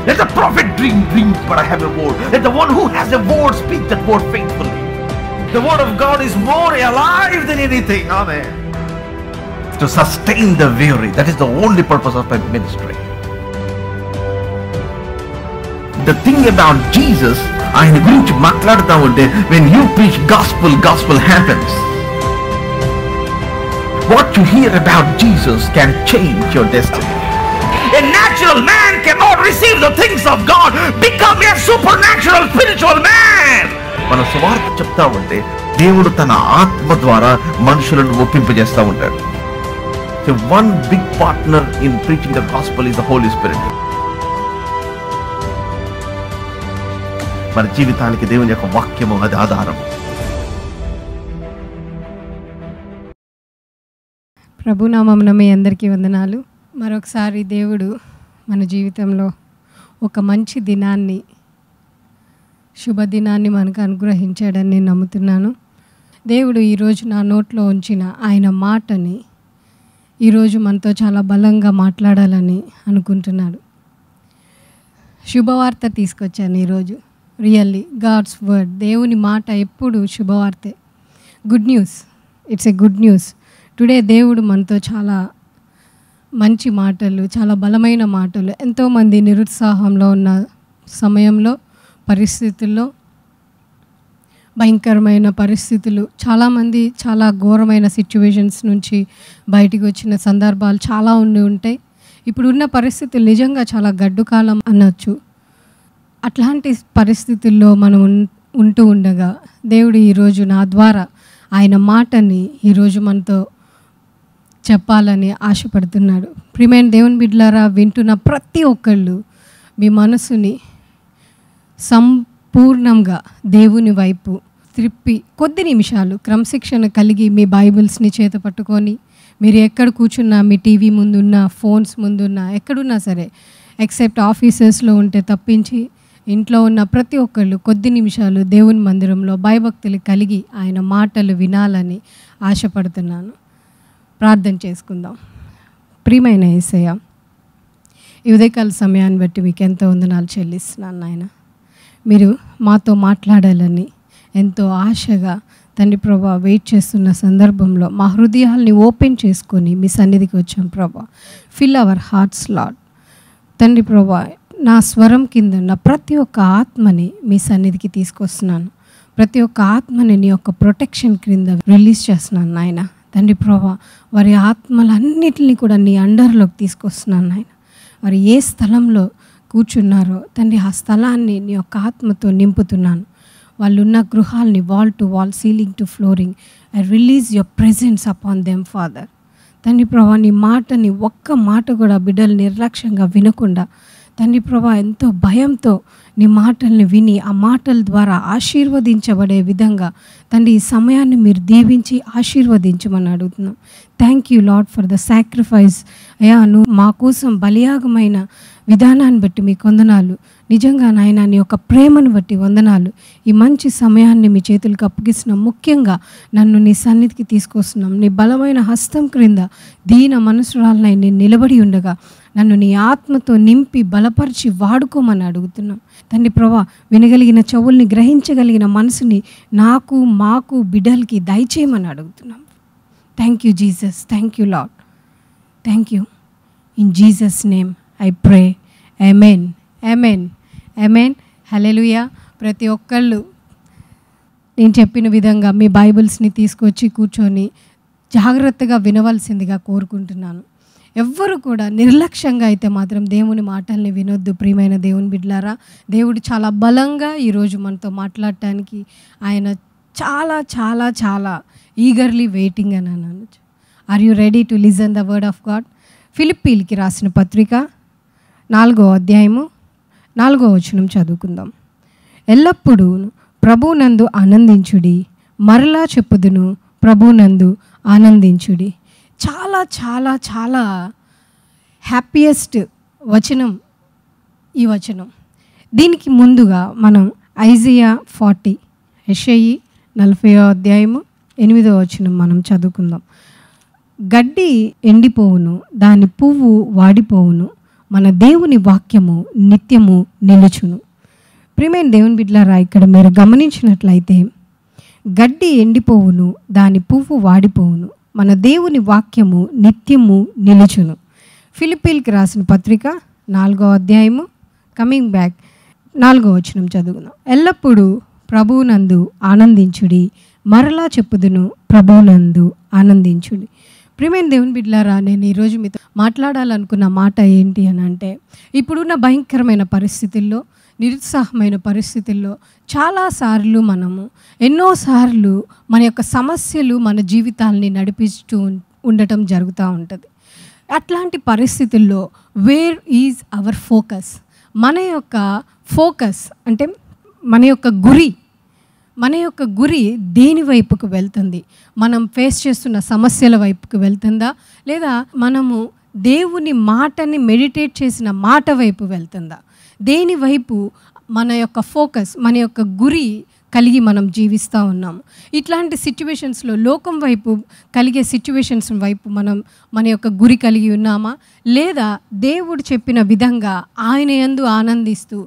Let the prophet dream dreams, but I have a word. Let the one who has a word speak that word faithfully. The word of God is more alive than anything. Amen. To sustain the weary. That is the only purpose of my ministry. The thing about Jesus, ఆయన గురించి మాట్లాడుతూ ఉంటే, when you preach gospel happens. What you hear about Jesus can change your destiny. A natural man cannot receive the things of God. Become a supernatural spiritual man. మన సువార్త చెప్తా ఉంటే దేవుడు తన ఆత్మ ద్వారా మనుషులను ఒప్పింపజేస్తూ ఉంటాడు. So one big partner in preaching the gospel is the Holy Spirit. మన జీవితానికి దేవుని యొక్క వాక్యము అది ఆధారం. ప్రభునామమున మీ అందరికీ వందనాలు. మరొకసారి దేవుడు మన జీవితంలో ఒక మంచి దినాన్ని, శుభదినాన్ని మనకు అనుగ్రహించాడని నేను నమ్ముతున్నాను. దేవుడు ఈరోజు నా నోట్లో ఉంచిన ఆయన మాటని ఈరోజు మనతో చాలా బలంగా మాట్లాడాలని అనుకుంటున్నాడు. శుభవార్త తీసుకొచ్చాను ఈరోజు. రియల్లీ గాడ్స్ వర్డ్, దేవుని మాట ఎప్పుడు శుభవార్తే. Good news, it's a good news. Today దేవుడు మనతో చాలా మంచి మాటలు, చాలా బలమైన మాటలు. ఎంతోమంది నిరుత్సాహంలో ఉన్న సమయంలో, పరిస్థితుల్లో, భయంకరమైన పరిస్థితులు, చాలామంది చాలా ఘోరమైన సిచ్యువేషన్స్ నుంచి బయటికి వచ్చిన సందర్భాలు చాలా ఉంటాయి. ఇప్పుడున్న పరిస్థితులు నిజంగా చాలా గడ్డు కాలం అనొచ్చు. అట్లాంటి పరిస్థితుల్లో మనం ఉంటూ ఉండగా దేవుడు ఈరోజు నా ద్వారా ఆయన మాటని ఈరోజు మనతో చెప్పాలని ఆశపడుతున్నాడు. ప్రియమైన దేవుని బిడ్డలారా, వింటున్న ప్రతి ఒక్కళ్ళు మీ మనసుని సంపూర్ణంగా దేవుని వైపు త్రిప్పి కొద్ది నిమిషాలు క్రమశిక్షణ కలిగి మీ బైబిల్స్ని చేత పట్టుకొని, మీరు ఎక్కడ కూర్చున్నా, మీ టీవీ ముందున్నా, ఫోన్స్ ముందున్నా, ఎక్కడున్నా సరే, ఎక్సెప్ట్ ఆఫీసెస్లో ఉంటే తప్పించి ఇంట్లో ఉన్న ప్రతి ఒక్కళ్ళు కొద్ది నిమిషాలు దేవుని మందిరంలో భయభక్తులు కలిగి ఆయన మాటలు వినాలని ఆశపడుతున్నాను. ప్రార్థన చేసుకుందాం. ప్రియమైన యేసయ్య, ఈ ఉదయకాల సమయాన్ని బట్టి మీకు ఎంతో వందనాలు చెల్లిస్తున్నాను నాయన. మీరు మాతో మాట్లాడాలని ఎంతో ఆశగా తండ్రి ప్రభా వెయిట్ చేస్తున్న సందర్భంలో మా హృదయాల్ని ఓపెన్ చేసుకొని మీ సన్నిధికి వచ్చాం ప్రభా. Fill our hearts lord. తండ్రి ప్రభా, నా స్వరం కింద ఉన్న ప్రతి ఒక్క ఆత్మని మీ సన్నిధికి తీసుకొస్తున్నాను. ప్రతి ఒక్క ఆత్మని నీ యొక్క ప్రొటెక్షన్ క్రింద రిలీజ్ చేస్తున్నాను నాయన. తండ్రి ప్రభా, వారి ఆత్మలన్నిటిని కూడా నీ అండర్లోకి తీసుకొస్తున్నాను నాయన. వారు ఏ స్థలంలో కూర్చున్నారో తండ్రి, ఆ స్థలాన్ని నీ యొక్క ఆత్మతో నింపుతున్నాను. వాళ్ళు ఉన్న గృహాల్ని wall to wall, ceiling to flooring, I release your presence upon them father. తండ్రి ప్రభా, నీ మాటని ఒక్క మాట కూడా బిడ్డలు నిర్లక్ష్యంగా వినకుండా తండ్రి ప్రభా ఎంతో భయంతో నీ మాటల్ని విని ఆ మాటల ద్వారా ఆశీర్వదించబడే విధంగా తండ్రి ఈ సమయాన్ని మీరు దీవించి ఆశీర్వదించమని అడుగుతున్నాం. Thank you lord for the sacrifice. అయ్యా, నువ్వు మా కోసం బలియాగమైన విధానాన్ని బట్టి మీకు వందనాలు. నిజంగా నాయన నీ యొక్క ప్రేమను బట్టి వందనాలు. ఈ మంచి సమయాన్ని మీ చేతులకు అప్పగిస్తున్నాం. ముఖ్యంగా నన్ను నీ సన్నిధికి తీసుకొస్తున్నాం. నీ బలమైన హస్తం క్రింద దీన మనసురాలనై నేను నిలబడి ఉండగా నన్ను నీ ఆత్మతో నింపి బలపరిచి వాడుకోమని అడుగుతున్నాం. తండ్రి ప్రభా, వినగలిగిన చెవుల్ని, గ్రహించగలిగిన మనసుని నాకు, మాకు, బిడ్డలకి దయచేయమని అడుగుతున్నాం. Thank you Jesus. Thank you Lord. Thank you. In Jesus name I pray. Amen, amen, amen. Hallelujah. ప్రతి ఒక్కళ్ళు నేను చెప్పిన విధంగా మీ బైబిల్స్ని తీసుకొచ్చి కూర్చొని జాగ్రత్తగా వినవలసిందిగా కోరుకుంటున్నాను. ఎవ్వరు కూడా నిర్లక్ష్యంగా అయితే మాత్రం దేవుని మాటల్ని వినొద్దు. ప్రియమైన దేవుని బిడ్డలారా, దేవుడు చాలా బలంగా ఈరోజు మనతో మాట్లాడటానికి ఆయన చాలా చాలా చాలా ఈగర్లీ వెయిటింగ్ అని అన్నాను. Are you ready to listen the word of God? ఫిలిప్పీలకి రాసిన పత్రిక 4వ అధ్యాయము 4వ వచనం చదువుకుందాం. ఎల్లప్పుడూ ప్రభునందు ఆనందించుడి, మరలా చెప్పుదును ప్రభునందు ఆనందించుడి. చాలా చాలా చాలా హ్యాపీయెస్ట్ వచనం ఈ వచనం. దీనికి ముందుగా మనం ఐజయా 40, యెషయి 40వ అధ్యాయము 8వ వచనం మనం చదువుకుందాం. గడ్డి ఎండిపోవును, దాని పువ్వు వాడిపోవును, మన దేవుని వాక్యము నిత్యము నిలుచును. ప్రియమైన దేవుని బిడ్డలారా, ఇక్కడ మీరు గమనించినట్లయితే గడ్డి ఎండిపోవును, దాని పువ్వు వాడిపోవును, మన దేవుని వాక్యము నిత్యము నిలుచును. ఫిలిప్పీలకు రాసిన పత్రిక 4వ అధ్యాయము కమింగ్ బ్యాక్ 4వ వచనం చదువుదాం. ఎల్లప్పుడూ ప్రభువునందు ఆనందించుడి, మరలా చెప్పుదును ప్రభువునందు ఆనందించుడి. ప్రియమైన దేవుని బిడ్డలారా, నేను ఈరోజు మీతో మాట్లాడాలనుకున్న మాట ఏంటి అని అంటే, ఇప్పుడున్న భయంకరమైన పరిస్థితుల్లో, నిరుత్సాహమైన పరిస్థితుల్లో చాలాసార్లు ఎన్నోసార్లు మన యొక్క సమస్యలు మన జీవితాలని నడిపిస్తూ ఉండటం జరుగుతూ ఉంటుంది. అట్లాంటి పరిస్థితుల్లో వేర్ ఈజ్ అవర్ ఫోకస్? మన యొక్క ఫోకస్ అంటే మన యొక్క గురి దేని వైపుకు వెళ్తుంది? మనం ఫేస్ చేస్తున్న సమస్యల వైపుకు వెళ్తుందా, లేదా మనము దేవుని మాటని మెడిటేట్ చేసిన మాట వైపు వెళ్తుందా? దేని వైపు మన యొక్క ఫోకస్, మన యొక్క గురి కలిగి మనం జీవిస్తూ ఉన్నాము? ఇట్లాంటి సిచ్యువేషన్స్లో లోకం వైపు కలిగే సిచ్యువేషన్స్ వైపు మన యొక్క గురి కలిగి ఉన్నామా, లేదా దేవుడు చెప్పిన విధంగా ఆయన యందు ఆనందిస్తూ,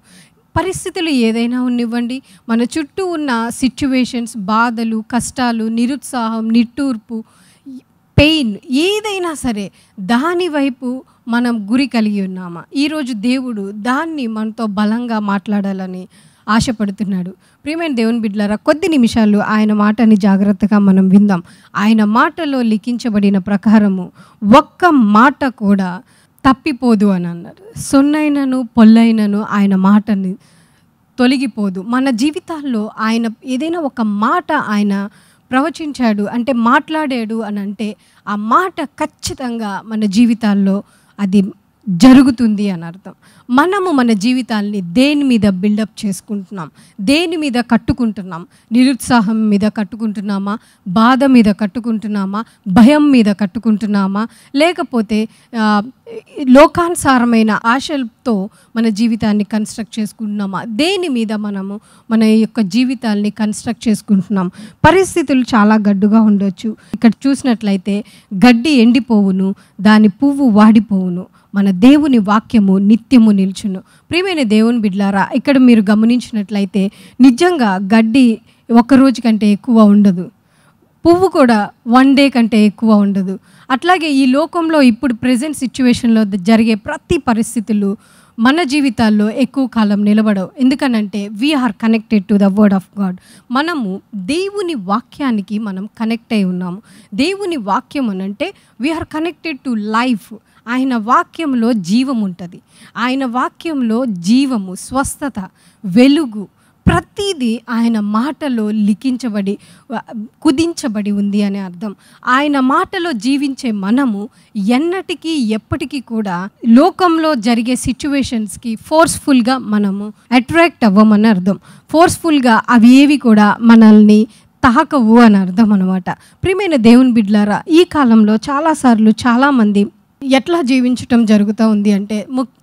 పరిస్థితులు ఏదైనా ఉన్నివ్వండి, మన చుట్టూ ఉన్న సిచ్యువేషన్స్, బాధలు, కష్టాలు, నిరుత్సాహం, నిట్టూర్పు, పెయిన్ ఏదైనా సరే దాని వైపు మనం గురి కలిగి ఉన్నామా? ఈరోజు దేవుడు దాన్ని మనతో బలంగా మాట్లాడాలని ఆశపడుతున్నాడు. ప్రియమైన దేవుని బిడ్డలారా, కొద్ది నిమిషాలు ఆయన మాటని జాగ్రత్తగా మనం విందాం. ఆయన మాటలో లిఖించబడిన ప్రకారము ఒక్క మాట కూడా తప్పిపోదు అని అన్నారు. సొన్నైనను పొల్లైనను ఆయన మాటని తొలగిపోదు. మన జీవితాల్లో ఆయన ఏదైనా ఒక మాట ఆయన ప్రవచించాడు అంటే, మాట్లాడాడు అని అంటే, ఆ మాట ఖచ్చితంగా మన జీవితాల్లో అది జరుగుతుంది అని అర్థం. మనము మన జీవితాల్ని దేని మీద బిల్డప్ చేసుకుంటున్నాం, దేని మీద కట్టుకుంటున్నాం? నిరుత్సాహం మీద కట్టుకుంటున్నామా, బాధ మీద కట్టుకుంటున్నామా, భయం మీద కట్టుకుంటున్నామా, లేకపోతే లోకానుసారమైన ఆశలతో మన జీవితాన్ని కన్స్ట్రక్ట్ చేసుకుంటున్నామా? దేని మీద మనము మన యొక్క జీవితాల్ని కన్స్ట్రక్ట్ చేసుకుంటున్నాం? పరిస్థితులు చాలా గడ్డుగా ఉండొచ్చు. ఇక్కడ చూసినట్లయితే గడ్డి ఎండిపోవును, దాని పువ్వు వాడిపోవును, మన దేవుని వాక్యము నిత్యము నిల్చును. ప్రియమైన దేవుని బిడ్డలారా, ఇక్కడ మీరు గమనించినట్లయితే నిజంగా గడ్డి ఒక రోజు కంటే ఎక్కువ ఉండదు, పువ్వు కూడా 1 డే కంటే ఎక్కువ ఉండదు. అట్లాగే ఈ లోకంలో ఇప్పుడు ప్రెజెంట్ సిచ్యువేషన్లో జరిగే ప్రతి పరిస్థితులు మన జీవితాల్లో ఎక్కువ కాలం నిలబడవు. ఎందుకనంటే we are connected to the word of God. మనము దేవుని వాక్యానికి మనం కనెక్ట్ అయి ఉన్నాము. దేవుని వాక్యం అనంటే వీఆర్ కనెక్టెడ్ టు లైఫ్. ఆయన వాక్యంలో జీవం ఉంటుంది. ఆయన వాక్యంలో జీవము, స్వస్థత, వెలుగు ప్రతిదీ ఆయన మాటలో లిఖించబడి కుదించబడి ఉంది అనే అర్థం. ఆయన మాటలో జీవించే మనము ఎన్నటికీ ఎప్పటికీ కూడా లోకంలో జరిగే సిచ్యువేషన్స్కి ఫోర్స్ఫుల్గా మనము అట్రాక్ట్ అవ్వమని అర్థం. ఫోర్స్ఫుల్గా అవి ఏవి కూడా మనల్ని తాకవు అని అర్థం అనమాట. ప్రియమైన దేవుని బిడ్డలారా, ఈ కాలంలో చాలాసార్లు చాలామంది ఎట్లా జీవించటం జరుగుతూ ఉంది అంటే,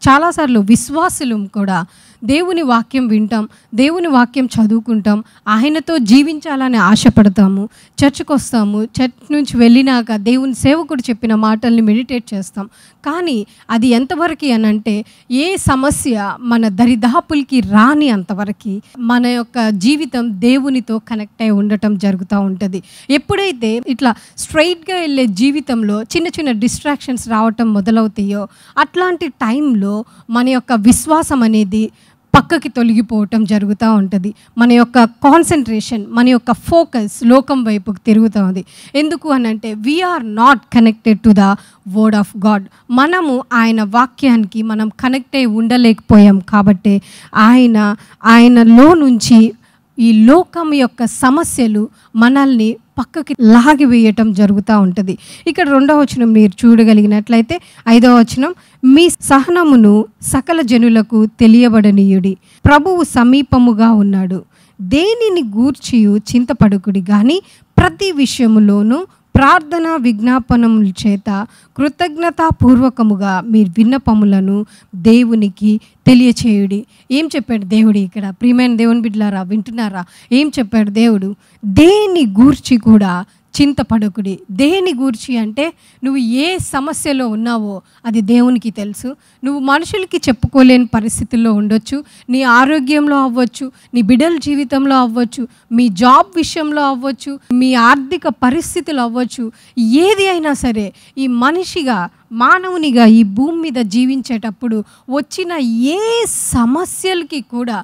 చాలాసార్లు విశ్వాసులు కూడా దేవుని వాక్యం వింటాం, దేవుని వాక్యం చదువుకుంటాం, ఆయనతో జీవించాలని ఆశపడతాము, చర్చ్కి వస్తాము, చర్చ్ నుంచి వెళ్ళినాక దేవుని సేవకుడు చెప్పిన మాటల్ని మెడిటేట్ చేస్తాం. కానీ అది ఎంతవరకు అనంటే, ఏ సమస్య మన దరిదాపులకి రాని అంతవరకు మన యొక్క జీవితం దేవునితో కనెక్ట్ అయి ఉండటం జరుగుతూ ఉంటుంది. ఎప్పుడైతే ఇట్లా స్ట్రైట్గా వెళ్ళే జీవితంలో చిన్న చిన్న డిస్ట్రాక్షన్స్ రావటం మొదలవుతాయో, అట్లాంటి టైంలో మన యొక్క విశ్వాసం అనేది పక్కకి తొలగిపోవటం జరుగుతూ ఉంటుంది. మన యొక్క కాన్సన్ట్రేషన్, మన యొక్క ఫోకస్ లోకం వైపుకి తిరుగుతూ ఉంది. ఎందుకు అనంటే we are not connected to the word of God. మనము ఆయన వాక్యానికి మనం కనెక్ట్ అయి ఉండలేకపోయాం. కాబట్టి ఆయనలో నుంచి ఈ లోకం యొక్క సమస్యలు మనల్ని పక్కకి లాగివేయటం జరుగుతూ ఉంటుంది. ఇక్కడ 2వ వచనం మీరు చూడగలిగినట్లయితే 5వ వచనం, మీ సహనమును సకల జనులకు తెలియబడనీయుడి, ప్రభువు సమీపముగా ఉన్నాడు, దేనిని గూర్చియు చింతపడుకుడి గాని ప్రతి విషయములోనూ ప్రార్థన విజ్ఞాపనముల చేత కృతజ్ఞతాపూర్వకముగా మీ విన్నపములను దేవునికి తెలియచేయుడి. ఏం చెప్పాడు దేవుడు ఇక్కడ? ప్రియమైన దేవుని బిడ్డలారా, వింటున్నారా? ఏం చెప్పాడు దేవుడు? దేని గూర్చి కూడా చింతపడకుడి. దేని గూర్చి అంటే నువ్వు ఏ సమస్యలో ఉన్నావో అది దేవునికి తెలుసు. నువ్వు మనుషులకి చెప్పుకోలేని పరిస్థితుల్లో ఉండొచ్చు, నీ ఆరోగ్యంలో అవ్వచ్చు, నీ బిడ్డల జీవితంలో అవ్వచ్చు, మీ జాబ్ విషయంలో అవ్వచ్చు, మీ ఆర్థిక పరిస్థితులు అవ్వచ్చు. ఏది అయినా సరే ఈ మనిషిగా మానవునిగా ఈ భూమి మీద జీవించేటప్పుడు వచ్చిన ఏ సమస్యలకి కూడా,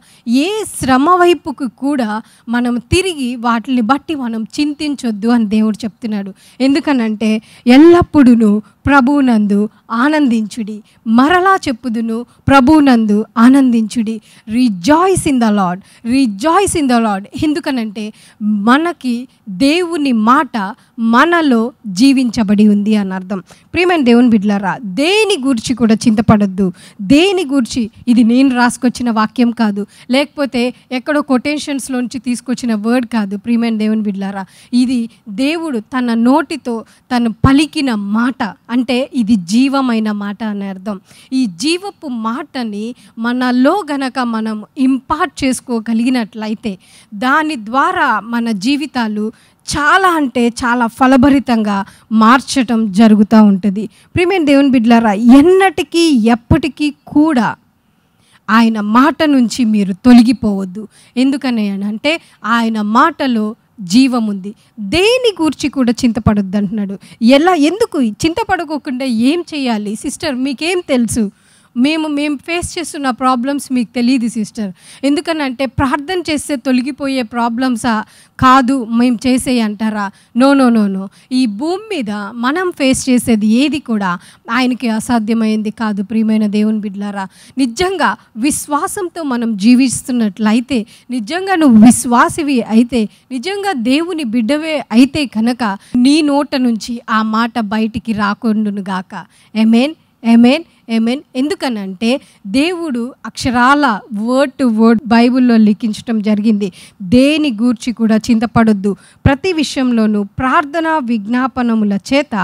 ఏ శ్రమ వైపుకు కూడా మనం తిరిగి వాటిని బట్టి మనం చింతించొద్దు అని దేవుడు చెప్తున్నాడు. ఎందుకనంటే ఎల్లప్పుడూ ప్రభువునందు ఆనందించుడి. మరలా చెప్పుదును, ప్రభువునందు ఆనందించుడి. Rejoice in the Lord, rejoice in the Lord. ఎందుకనంటే మనకి దేవుని మాట మనలో జీవించబడి ఉంది అని అర్థం. ప్రియమైన దేవుని బిడ్డలారా, దేని గురించి కూడా చింతపడద్దు. దేని గురించి, ఇది నేను రాసుకొచ్చిన వాక్యం కాదు, లేకపోతే ఎక్కడో కొటేషన్స్లోంచి తీసుకొచ్చిన వర్డ్ కాదు. ప్రియమైన దేవుని బిడ్డలారా, ఇది దేవుడు తన నోటితో తను పలికిన మాట. అంటే ఇది జీవమైన మాట అని అర్థం. ఈ జీవపు మాటని మనలో గనక మనం ఇంపార్ట్ చేసుకోగలిగినట్లయితే దాని ద్వారా మన జీవితాలు చాలా అంటే చాలా ఫలభరితంగా మార్చటం జరుగుతూ ఉంటుంది. ప్రియమైన దేవుని బిడ్డలారా, ఎన్నటికీ ఎప్పటికీ కూడా ఆయన మాట నుంచి మీరు తొలగిపోవద్దు. ఎందుకని అంటే ఆయన మాటలో జీవం ఉంది. దేని గురించి కూడా చింతపడొద్దు అంటున్నాడు. ఎందుకు చింతపడకోకుండా ఏం చేయాలి సిస్టర్? మీకేం తెలుసు? మేము ఫేస్ చేస్తున్న ప్రాబ్లమ్స్ మీకు తెలియదు సిస్టర్. ఎందుకనంటే ప్రార్థన చేస్తే తొలగిపోయే ప్రాబ్లమ్సా? కాదు మేము చేసే అంటారా? నో. ఈ భూమి మీద మనం ఫేస్ చేసేది ఏది కూడా ఆయనకి అసాధ్యమైంది కాదు. ప్రియమైన దేవుని బిడ్డలారా, నిజంగా విశ్వాసంతో మనం జీవిస్తున్నట్లయితే, నిజంగా నువ్వు విశ్వాసివి అయితే, నిజంగా దేవుని బిడ్డవే అయితే కనుక నీ నోట నుంచి ఆ మాట బయటికి రాకుండును గాక. ఆమేన్, ఆమేన్, ఆమేన్. ఎందుకనంటే దేవుడు అక్షరాల వర్డ్ టు వర్డ్ బైబిల్లో లిఖించడం జరిగింది. దేని గూర్చి కూడా చింతపడొద్దు, ప్రతి విషయంలోనూ ప్రార్థన విజ్ఞాపనముల చేత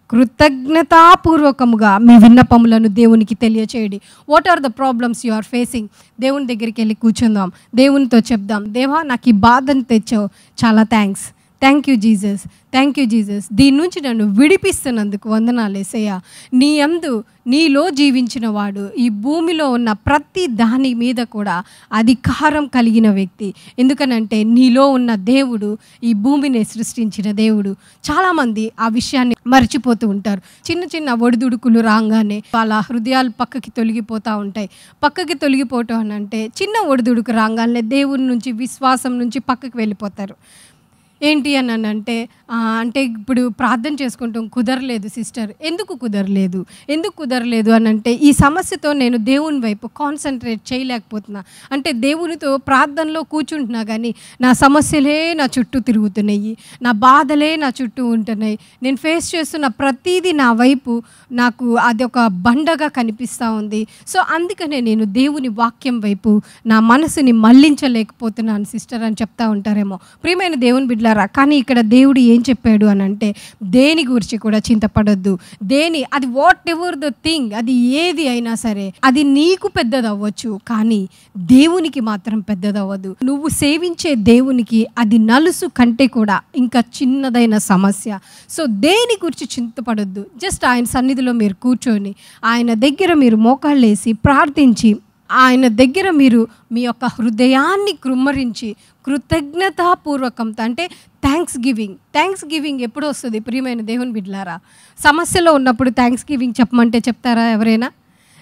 కృతజ్ఞతాపూర్వకముగా మీ విన్నపములను దేవునికి తెలియచేయండి. What are the problems you are facing? దేవుని దగ్గరికి వెళ్ళి కూర్చుందాం, దేవునితో చెప్దాం, దేవా నాకు ఈ బాధను తెచ్చావు, చాలా thanks, thank you Jesus, thank you Jesus, దీని నుంచి నన్ను విడిపిస్తున్నందుకు వందనాలు యేసయ్యా. నీలో జీవించిన వాడు ఈ భూమిలో ఉన్న ప్రతి దాని మీద కూడా అధికారం కలిగిన వ్యక్తి. ఎందుకనంటే నీలో ఉన్న దేవుడు ఈ భూమిని సృష్టించిన దేవుడు. చాలామంది ఆ విషయాన్ని మర్చిపోతూ ఉంటారు. చిన్న చిన్న ఒడిదుడుకులు రాగానే వాళ్ళ హృదయాలు పక్కకి తొలగిపోతూ ఉంటాయి. పక్కకి తొలగిపోవటం అని అంటే చిన్న ఒడిదుడుకు రాగానే దేవుని నుంచి, విశ్వాసం నుంచి పక్కకి వెళ్ళిపోతారు. ఏంటి అని అంటే ఇప్పుడు ప్రార్థన చేసుకుంటాం, కుదరలేదు సిస్టర్. ఎందుకు కుదరలేదు అని అంటే ఈ సమస్యతో నేను దేవుని వైపు కాన్సన్ట్రేట్ చేయలేకపోతున్నా. అంటే దేవునితో ప్రార్థనలో కూర్చుంటున్నా కానీ నా సమస్యలే నా చుట్టూ తిరుగుతున్నాయి, నా బాధలే నా చుట్టూ ఉంటున్నాయి. నేను ఫేస్ చేస్తున్న ప్రతిదీ నా వైపు నాకు అది ఒక బండగా కనిపిస్తూ ఉంది. సో అందుకనే నేను దేవుని వాక్యం వైపు నా మనసుని మళ్ళించలేకపోతున్నాను సిస్టర్ అని చెప్తా ఉంటారేమో. ప్రియమైన దేవుని బిడ్డలారా, కానీ ఇక్కడ దేవుడు ఏం చెప్పాడు అని అంటే దేని గురించి కూడా చింతపడొద్దు. అది వాట్ ఎవర్ ద థింగ్, అది ఏది అయినా సరే అది నీకు పెద్దదవ్వచ్చు, కానీ దేవునికి మాత్రం పెద్దదవ్వదు. నువ్వు సేవించే దేవునికి అది నలుసు కంటే కూడా ఇంకా చిన్నదైన సమస్య. సో దేని గురించి చింతపడొద్దు. జస్ట్ ఆయన సన్నిధిలో మీరు కూర్చొని ఆయన దగ్గర మీరు మోకాళ్ళేసి ప్రార్థించి ఆయన దగ్గర మీరు మీ యొక్క హృదయాన్ని కృమ్మరించి కృతజ్ఞతాపూర్వకంతో, అంటే థ్యాంక్స్ గివింగ్ ఎప్పుడు వస్తుంది? ప్రియమైన దేవుని బిడ్డలారా, సమస్యలో ఉన్నప్పుడు థ్యాంక్స్ గివింగ్ చెప్పమంటే చెప్తారా ఎవరైనా?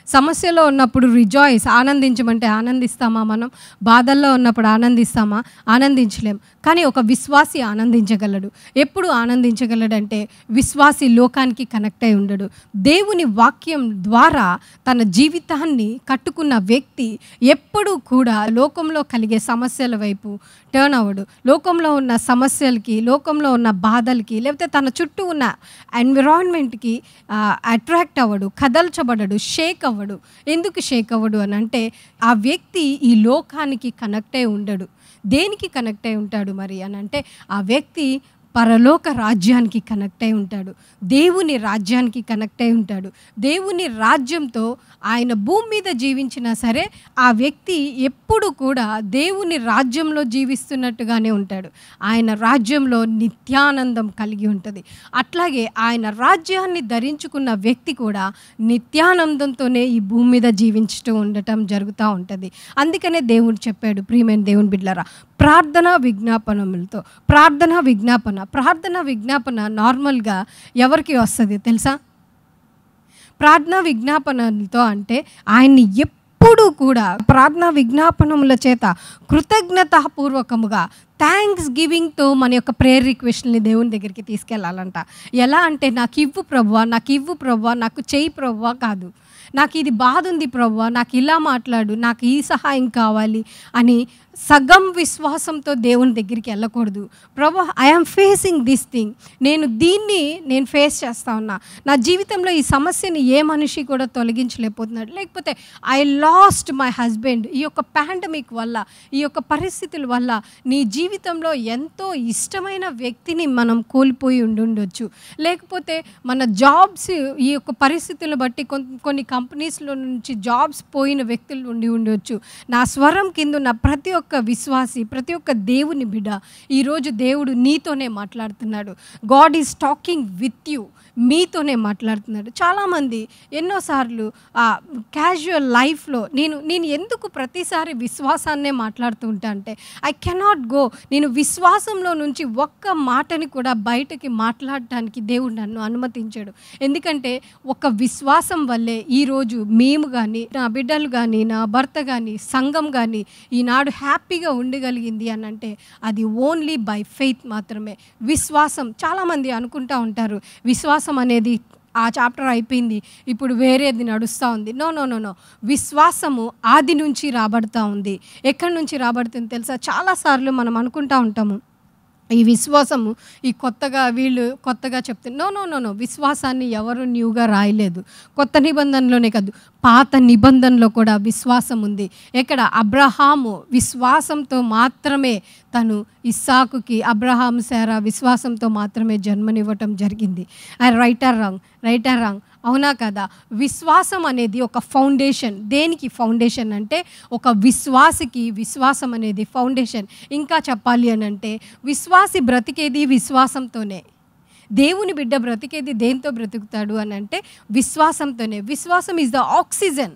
సమస్యలో ఉన్నప్పుడు రిజాయిస్, ఆనందించమంటే ఆనందిస్తామా? మనం బాధల్లో ఉన్నప్పుడు ఆనందిస్తామా? ఆనందించలేం. కానీ ఒక విశ్వాసి ఆనందించగలడు. ఎప్పుడు ఆనందించగలడంటే విశ్వాసి లోకానికి కనెక్ట్ అయి ఉండడు. దేవుని వాక్యం ద్వారా తన జీవితాన్ని కట్టుకున్న వ్యక్తి ఎప్పుడూ కూడా లోకంలో కలిగే సమస్యల వైపు టర్న్ అవ్వడు. లోకంలో ఉన్న సమస్యలకి, లోకంలో ఉన్న బాధలకి, లేకపోతే తన చుట్టూ ఉన్న ఎన్విరాన్మెంట్కి అట్రాక్ట్ అవ్వడు, కదల్చబడడు, షేక్ అవ్వడు. ఎందుకు షేక్ అవ్వడు అని అంటే ఆ వ్యక్తి ఈ లోకానికి కనెక్ట్ అయి ఉండడు. దేనికి కనెక్ట్ అయి ఉంటాడు మరి అని అంటే ఆ వ్యక్తి పరలోక రాజ్యానికి కనెక్ట్ అయి ఉంటాడు, దేవుని రాజ్యానికి కనెక్ట్ అయి ఉంటాడు. దేవుని రాజ్యంతో ఆయన భూమి మీద జీవించినా సరే ఆ వ్యక్తి ఎప్పుడు కూడా దేవుని రాజ్యంలో జీవిస్తున్నట్టుగానే ఉంటాడు. ఆయన రాజ్యంలో నిత్యానందం కలిగి ఉంటుంది. అట్లాగే ఆయన రాజ్యాన్ని ధరించుకున్న వ్యక్తి కూడా నిత్యానందంతోనే ఈ భూమి మీద జీవించుతూ ఉండటం జరుగుతూ ఉంటుంది. అందుకనే దేవుడు చెప్పాడు, ప్రియమైన దేవుని బిడ్డలారా, ప్రార్థనా విజ్ఞాపన నార్మల్గా ఎవరికి వస్తుంది తెలుసా? ప్రార్థనా విజ్ఞాపనలతో అంటే ఆయన్ని ఎప్పుడూ కూడా ప్రార్థనా విజ్ఞాపనముల చేత కృతజ్ఞతాపూర్వకముగా థ్యాంక్స్ గివింగ్తో మన యొక్క ప్రేయర్ రిక్వెస్ట్ని దేవుని దగ్గరికి తీసుకెళ్ళాలంట. ఎలా అంటే నాకు ఇవ్వు ప్రభువా, నాకు చెయ్యి ప్రభువా కాదు, నాకు ఇది బాధ ఉంది ప్రభువా, నాకు ఇలా మాట్లాడు, నాకు ఈ సహాయం కావాలి అని సగం విశ్వాసంతో దేవుని దగ్గరికి వెళ్ళకూడదు. ప్రభువా, ఐఎమ్ ఫేసింగ్ దిస్ థింగ్, నేను ఫేస్ చేస్తా ఉన్నా, నా జీవితంలో ఈ సమస్యని ఏ మనిషి కూడా తొలగించలేకపోతున్నాడు, లేకపోతే ఐ లాస్ట్ మై హస్బెండ్, ఈ యొక్క పాండమిక్ వల్ల, ఈ యొక్క పరిస్థితుల వల్ల నీ జీవితంలో ఎంతో ఇష్టమైన వ్యక్తిని మనం కోల్పోయి ఉండొచ్చు, లేకపోతే మన జాబ్స్ ఈ యొక్క పరిస్థితులను బట్టి కొన్ని కంపెనీస్లో నుంచి జాబ్స్ పోయిన వ్యక్తులు ఉండొచ్చు. నా స్వరం కింద ఉన్న ప్రతి ఒక్క విశ్వాసి, ప్రతి ఒక్క దేవుని బిడ్డ, ఈరోజు దేవుడు నీతోనే మాట్లాడుతున్నాడు. God is talking with you, మీతోనే మాట్లాడుతున్నాడు. చాలామంది ఎన్నోసార్లు క్యాజువల్ లైఫ్లో నేను ఎందుకు ప్రతిసారి విశ్వాసాన్నే మాట్లాడుతూ ఉంటా అంటే, ఐ కెనాట్ గో, నేను విశ్వాసంలో నుంచి ఒక్క మాటని కూడా బయటకి మాట్లాడటానికి దేవుడు నన్ను అనుమతించాడు. ఎందుకంటే ఒక విశ్వాసం వల్లే ఈరోజు మేము కానీ, నా బిడ్డలు కానీ, నా భర్త కానీ, సంఘం కానీ ఈనాడు హ్యాపీగా ఉండగలిగింది అని అంటే అది ఓన్లీ బై ఫెయిత్ మాత్రమే. విశ్వాసం, చాలామంది అనుకుంటా ఉంటారు విశ్వాసం అనేది ఆ చాప్టర్ అయిపోయింది, ఇప్పుడు వేరేది నడుస్తూ ఉంది. నో, విశ్వాసము ఆది నుంచి రాబడుతూ ఉంది. ఎక్కడి నుంచి రాబడుతుంది తెలుసా? చాలాసార్లు మనం అనుకుంటా ఉంటాము ఈ విశ్వాసము వీళ్ళు కొత్తగా చెప్తారు. నో, విశ్వాసాన్ని ఎవరు న్యూగా రాయలేదు. కొత్త నిబంధనలోనే కాదు, పాత నిబంధనలో కూడా విశ్వాసం ఉంది. ఎక్కడ? అబ్రహాము విశ్వాసంతో మాత్రమే తను ఇస్సాకుకి, అబ్రహాం శారా విశ్వాసంతో మాత్రమే జన్మనివ్వటం జరిగింది. రైట్ ఆర్ రాంగ్, అవునా కదా? విశ్వాసం అనేది ఒక ఫౌండేషన్. దేనికి ఫౌండేషన్ అంటే ఒక విశ్వాసికి విశ్వాసం అనేది ఫౌండేషన్. ఇంకా చెప్పాలి అని అంటే విశ్వాసి బ్రతికేది విశ్వాసంతోనే. దేవుని బిడ్డ బ్రతికేది దేంతో బ్రతుకుతాడు అని అంటే విశ్వాసంతోనే. విశ్వాసం ఈజ్ ద ఆక్సిజన్.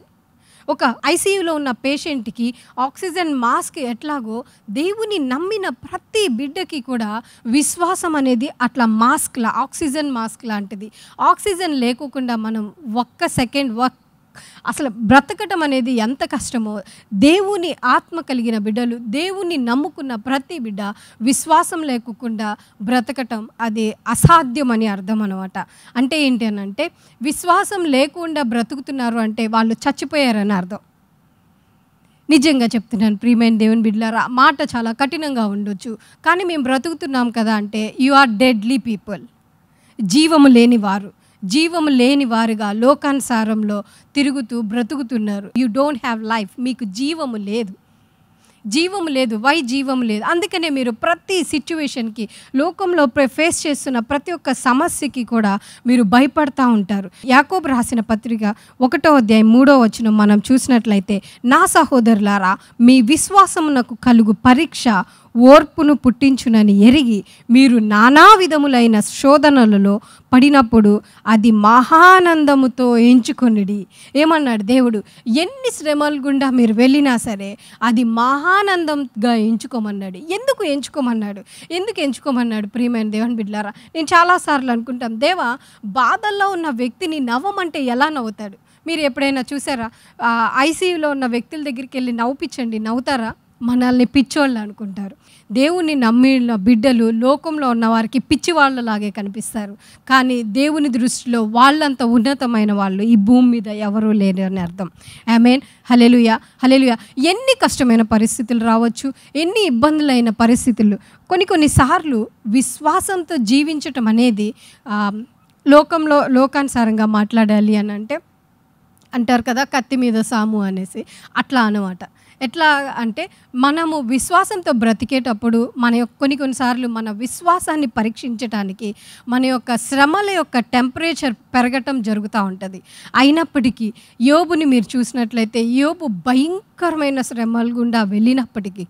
ఒక ఐసీయూలో ఉన్న పేషెంట్కి ఆక్సిజన్ మాస్క్ ఎట్లాగో దేవుని నమ్మిన ప్రతి బిడ్డకి కూడా విశ్వాసం అనేది అట్లా మాస్క్లా, ఆక్సిజన్ మాస్క్ లాంటిది. ఆక్సిజన్ లేకోకుండా మనం ఒక్క సెకండ్ అసలు బ్రతకటం అనేది ఎంత కష్టమో, దేవుని ఆత్మ కలిగిన బిడ్డలు, దేవుని నమ్ముకున్న ప్రతి బిడ్డ విశ్వాసం లేకుండా బ్రతకటం అది అసాధ్యమని అర్థం అన్నమాట. అంటే ఏంటి అని అంటే విశ్వాసం లేకుండా బ్రతుకుతున్నారు అంటే వాళ్ళు చచ్చిపోయారని అర్థం. నిజంగా చెప్తున్నాను ప్రియమైన దేవుని బిడ్డలారా, మాట చాలా కఠినంగా ఉండొచ్చు, కానీ మేము బ్రతుకుతున్నాం కదా అంటే యు ఆర్ డెడ్లీ పీపుల్. జీవము లేని వారుగా లోకానుసారంలో తిరుగుతూ బ్రతుకుతున్నారు. యూ డోంట్ హ్యావ్ లైఫ్, మీకు జీవము లేదు. వై జీవము లేదు? అందుకనే మీరు ప్రతి సిచ్యువేషన్కి, లోకంలో ఫేస్ చేస్తున్న ప్రతి ఒక్క సమస్యకి కూడా మీరు భయపడతా ఉంటారు. యాకోబు రాసిన పత్రిక 1వ అధ్యాయం 3వ వచనం మనం చూసినట్లయితే, నా సహోదరులారా, మీ విశ్వాసమునకు కలుగు పరీక్ష ఓర్పును పుట్టించునని ఎరిగి మీరు నానా విధములైన శోధనలలో పడినప్పుడు అది మహానందముతో ఎంచుకొనిడి. ఏమన్నాడు దేవుడు? ఎన్ని శ్రమల గుండా మీరు వెళ్ళినా సరే అది మహానందంగా ఎంచుకోమన్నాడు. ఎందుకు ఎంచుకోమన్నాడు ప్రియమైన దేవుని బిడ్డలారా? నేను చాలాసార్లు అనుకుంటాం, దేవా బాధల్లో ఉన్న వ్యక్తిని నవ్వమంటే ఎలా నవ్వుతాడు? మీరు ఎప్పుడైనా చూసారా? ఐసీయూలో ఉన్న వ్యక్తుల దగ్గరికి వెళ్ళి నవ్వుపించండి, నవ్వుతారా? మనల్ని పిచ్చోళ్ళు అనుకుంటారు. దేవుని నమ్మిన బిడ్డలు లోకంలో ఉన్న వారికి పిచ్చివాళ్ళలాగే కనిపిస్తారు, కానీ దేవుని దృష్టిలో వాళ్ళంత ఉన్నతమైన వాళ్ళు ఈ భూమి మీద ఎవరూ లేరు అని అర్థం. ఆమేన్, హల్లెలూయా. ఎన్ని కష్టమైన పరిస్థితులు రావచ్చు, ఎన్ని ఇబ్బందులైన పరిస్థితులు, కొన్నిసార్లు విశ్వాసంతో జీవించటం అనేది లోకానుసారంగా మాట్లాడాలి అని అంటే అంటారు కదా, కత్తి మీద సాము అనేసి. అట్లా అనమాట. ఎట్లా అంటే మనము విశ్వాసంతో బ్రతికేటప్పుడు మన యొక్క కొన్నిసార్లు మన విశ్వాసాన్ని పరీక్షించడానికి మన యొక్క శ్రమల యొక్క టెంపరేచర్ పెరగటం జరుగుతూ ఉంటుంది. అయినప్పటికీ యోబుని మీరు చూసినట్లయితే యోబు భయంకరమైన శ్రమల గుండా వెళ్ళినప్పటికీ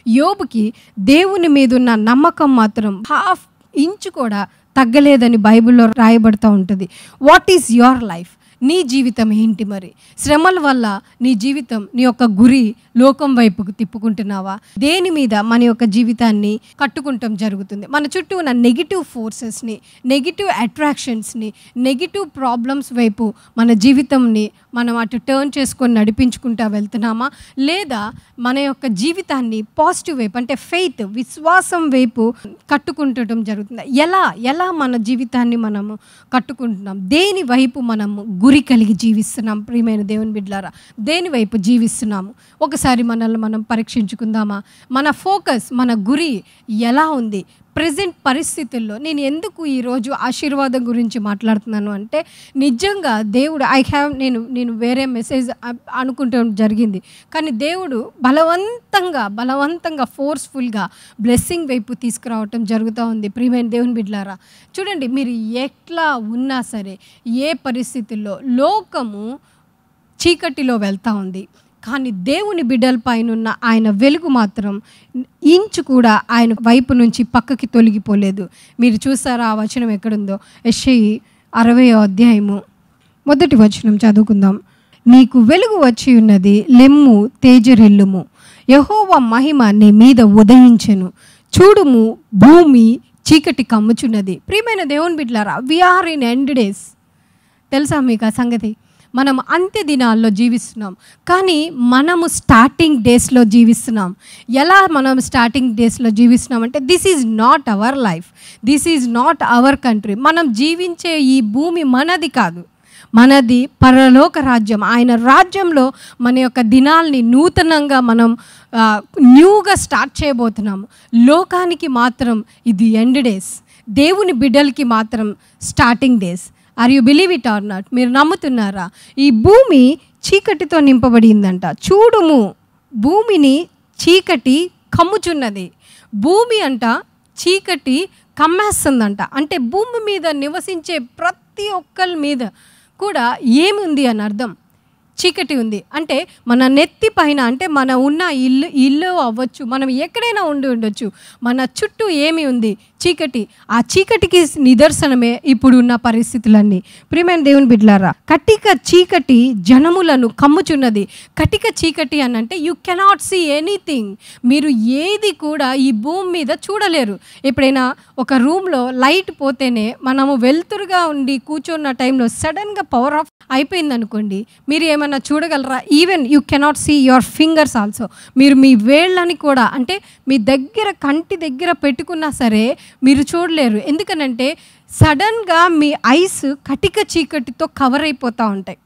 యోబుకి దేవుని మీద ఉన్న నమ్మకం మాత్రం ½ ఇంచు కూడా తగ్గలేదని బైబిల్లో రాయబడుతూ ఉంటుంది. What is your life? నీ జీవితం ఏంటి? మరి శ్రమల వల్ల నీ జీవితం, నీ యొక్క గురి లోకం వైపుకు తిప్పుకుంటున్నావా? దేని మీద మన యొక్క జీవితాన్ని కట్టుకుంటాం జరుగుతుంది? మన చుట్టూ ఉన్న నెగిటివ్ ఫోర్సెస్ని, నెగిటివ్ అట్రాక్షన్స్ని, నెగిటివ్ ప్రాబ్లమ్స్ వైపు మన జీవితంని మనం అటు టర్న్ చేసుకొని నడిపించుకుంటా వెళ్తున్నామా? లేదా మన యొక్క జీవితాన్ని పాజిటివ్ వైపు అంటే ఫెయిత్, విశ్వాసం వైపు కట్టుకుంటడం జరుగుతుంది? ఎలా మన జీవితాన్ని మనము కట్టుకుంటున్నాం? దేని వైపు మనము గురి కలిగి జీవిస్తున్నాం? ప్రియమైన దేవుని బిడ్డలారా, దేని వైపు జీవిస్తున్నాము? ఒకసారి మనల్ని మనం పరీక్షించుకుందామా? మన ఫోకస్, మన గురి ఎలా ఉంది? ప్రెజెంట్ పరిస్థితుల్లో నేను ఎందుకు ఈరోజు ఆశీర్వాదం గురించి మాట్లాడుతున్నాను అంటే నిజంగా దేవుడు నేను వేరే మెసేజ్ అనుకుంటూ జరిగింది, కానీ దేవుడు బలవంతంగా ఫోర్స్ఫుల్గా బ్లెస్సింగ్ వైపు తీసుకురావటం జరుగుతూ ఉంది. ప్రియమైన దేవుని బిడ్డలారా, చూడండి, మీరు ఎట్లా ఉన్నా సరే, ఏ పరిస్థితుల్లో లోకము చీకటిలో వెళ్తూ ఉంది, కానీ దేవుని బిడ్డల పైన ఆయన వెలుగు మాత్రం ఇంచు కూడా ఆయన వైపు నుంచి పక్కకి తొలగిపోలేదు. మీరు చూసారా ఆ వచనం ఎక్కడుందో? యెషయా 60వ అధ్యాయము 1వ వచనం చదువుకుందాం. నీకు వెలుగు వచ్చి ఉన్నది, లెమ్ము తేజరిల్లుము, యెహోవా మహిమ నీ మీద ఉదయించెను, చూడుము భూమి చీకటి కమ్ముచున్నది. ప్రియమైన దేవుని బిడ్డలారా, we are in end days. తెలుసా మీకు ఆ సంగతి? మనం అంత్య దినాల్లో జీవిస్తున్నాం, కానీ మనము స్టార్టింగ్ డేస్లో జీవిస్తున్నాం. ఎలా మనం స్టార్టింగ్ డేస్లో జీవిస్తున్నాం అంటే this is not our life, this is not our country. మనం జీవించే ఈ భూమి మనది కాదు, మనది పరలోక రాజ్యం. ఆయన రాజ్యంలో మన యొక్క దినాల్ని నూతనంగా మనం న్యూగా స్టార్ట్ చేయబోతున్నాము. లోకానికి మాత్రం ఇది ఎండ్ డేస్, దేవుని బిడ్డలకి మాత్రం starting days. Are you believe it or not? మీరు నమ్ముతున్నారా? ఈ భూమి చీకటితో నింపబడిందంట. చూడుము భూమిని చీకటి కమ్ముచున్నది. భూమి అంట చీకటి కమ్మేస్తుందంట. అంటే భూమి మీద నివసించే ప్రతి ఒక్కరి మీద కూడా ఏముంది అని అర్థం? చీకటి ఉంది. అంటే మన నెత్తి పైన, అంటే మన ఉన్న ఇల్లు అవ్వచ్చు, మనం ఎక్కడైనా ఉండొచ్చు, మన చుట్టూ ఏమి ఉంది? చీకటి. ఆ చీకటికి నిదర్శనమే ఇప్పుడున్న పరిస్థితులన్నీ. ప్రియమైన దేవుని బిడ్డలారా, కటిక చీకటి జనములను కమ్ముచున్నది. కటిక చీకటి అని అంటే యూ కెనాట్ సీ ఎనీథింగ్. మీరు ఏది కూడా ఈ భూమి మీద చూడలేరు. ఎప్పుడైనా ఒక రూమ్లో లైట్ పోతేనే మనము వెలుతురుగా ఉండి కూర్చున్న టైంలో సడన్గా పవర్ ఆఫ్ అయిపోయింది అనుకోండి, మీరు ఏమైనా చూడగలరా? Even you cannot see your fingers also. మీరు మీ వేళ్ళని కూడా, అంటే మీ దగ్గర కంటి దగ్గర పెట్టుకున్నా సరే మీరు చూడలేరు. ఎందుకనంటే సడన్గా మీ ఐస్ కటిక చీకటితో కవర్ అయిపోతూ ఉంటాయి.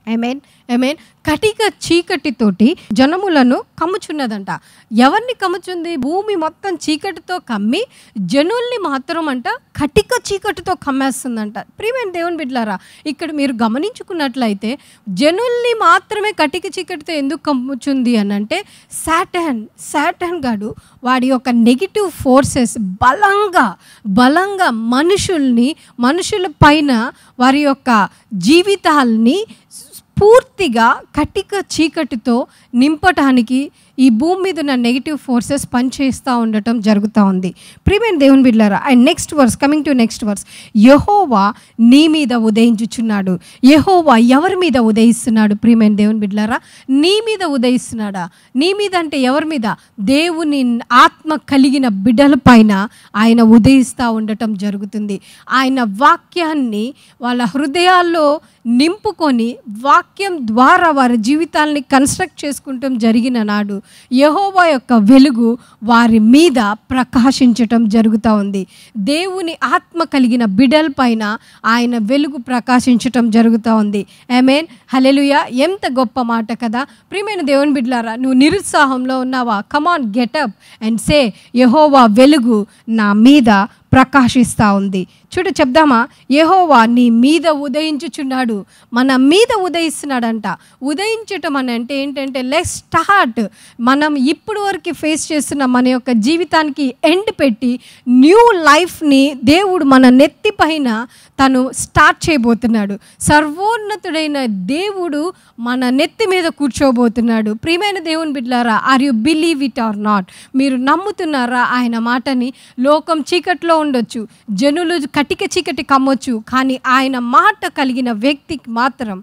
ఆమేన్, ఆమేన్. కటిక చీకటితోటి జనములను కమ్ముచున్నదంట. ఎవరిని కమ్ముచుంది? భూమి మొత్తం చీకటితో కమ్మి జనుల్ని మాత్రం అంట కటిక చీకటితో కమ్మేస్తుందంట. ప్రియమైన దేవుని బిడ్డలారా, ఇక్కడ మీరు గమనించుకున్నట్లయితే జనుల్ని మాత్రమే కటిక చీకటితో ఎందుకు కమ్ముచుంది అని అంటే సాటన్ గాడు వాడి యొక్క నెగిటివ్ ఫోర్సెస్ బలంగా మనుషుల పైన వారి యొక్క జీవితాల్ని పూర్తిగా కటిక చీకటితో నింపటానికి ఈ భూమి మీద ఉన్న నెగిటివ్ ఫోర్సెస్ పనిచేస్తూ ఉండటం జరుగుతూ ఉంది. ప్రియమైన దేవుని బిడ్డలారా, and next verse, coming to next verse, యెహోవా నీ మీద ఉదయించుచున్నాడు. యెహోవా ఎవరి మీద ఉదయిస్తున్నాడు? ప్రియమైన దేవుని బిడ్డలారా, నీ మీద ఉదయిస్తున్నాడా? నీ మీద అంటే ఎవరి మీద? దేవుని ఆత్మ కలిగిన బిడ్డల పైన ఆయన ఉదయిస్తూ ఉండటం జరుగుతుంది. ఆయన వాక్యాన్ని వాళ్ళ హృదయాల్లో నింపుకొని వాక్యం ద్వారా వారి జీవితాల్ని కన్స్ట్రక్ట్ చేసుకుంటాం జరిగిన నాడు యెహోవా యొక్క వెలుగు వారి మీద ప్రకాశించటం జరుగుతూ ఉంది. దేవుని ఆత్మ కలిగిన బిడ్డల పైన ఆయన వెలుగు ప్రకాశించటం జరుగుతూ ఉంది. ఆమేన్, హల్లెలూయా. ఎంత గొప్ప మాట కదా. ప్రియమైన దేవుని బిడ్డలారా, నువ్వు నిరుత్సాహంలో ఉన్నావా? కమాన్, గెటప్ అండ్ సే, యెహోవా వెలుగు నా మీద ప్రకాశిస్తూ ఉంది. చెప్దామా, యెహోవా నీ మీద ఉదయించుచున్నాడు. మన మీద ఉదయిస్తున్నాడంట. ఉదయించటం అని అంటే ఏంటంటే లెట్స్ స్టార్ట్. మనం ఇప్పుడు వరకు ఫేస్ చేస్తున్న మన యొక్క జీవితానికి ఎండ్ పెట్టి న్యూ లైఫ్ని దేవుడు మన నెత్తి పైన తను స్టార్ట్ చేయబోతున్నాడు. సర్వోన్నతుడైన దేవుడు మన నెత్తి మీద కూర్చోబోతున్నాడు. ప్రియమైన దేవుని బిడ్డలారా, are you believe it or not? మీరు నమ్ముతున్నారా ఆయన మాటని? లోకం చీకట్లో ఉండొచ్చు, జనులు కటిక చీకటి కమ్మొచ్చు, కానీ ఆయన మాట కలిగిన వ్యక్తికి మాత్రం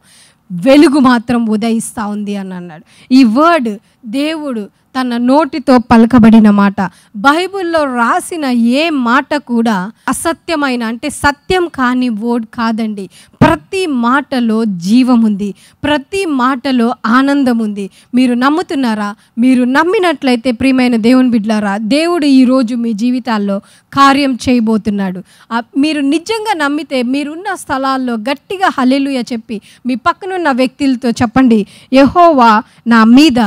వెలుగు మాత్రం ఉదయిస్తూ ఉంది అని అన్నాడు. ఈ వర్డ్ దేవుడు తన నోటితో పలకబడిన మాట. బైబిల్లో రాసిన ఏ మాట కూడా అసత్యమైన అంటే సత్యం కాని వర్డ్ కాదండి. ప్రతి మాటలో జీవం ఉంది, ప్రతి మాటలో ఆనందం ఉంది. మీరు నమ్ముతున్నారా? మీరు నమ్మినట్లయితే ప్రియమైన దేవుని బిడ్డలారా, దేవుడు ఈరోజు మీ జీవితాల్లో కార్యం చేయబోతున్నాడు. మీరు నిజంగా నమ్మితే మీరున్న స్థలాల్లో గట్టిగా హల్లెలూయా చెప్పి మీ పక్కనున్న వ్యక్తులతో చెప్పండి, యెహోవా నా మీద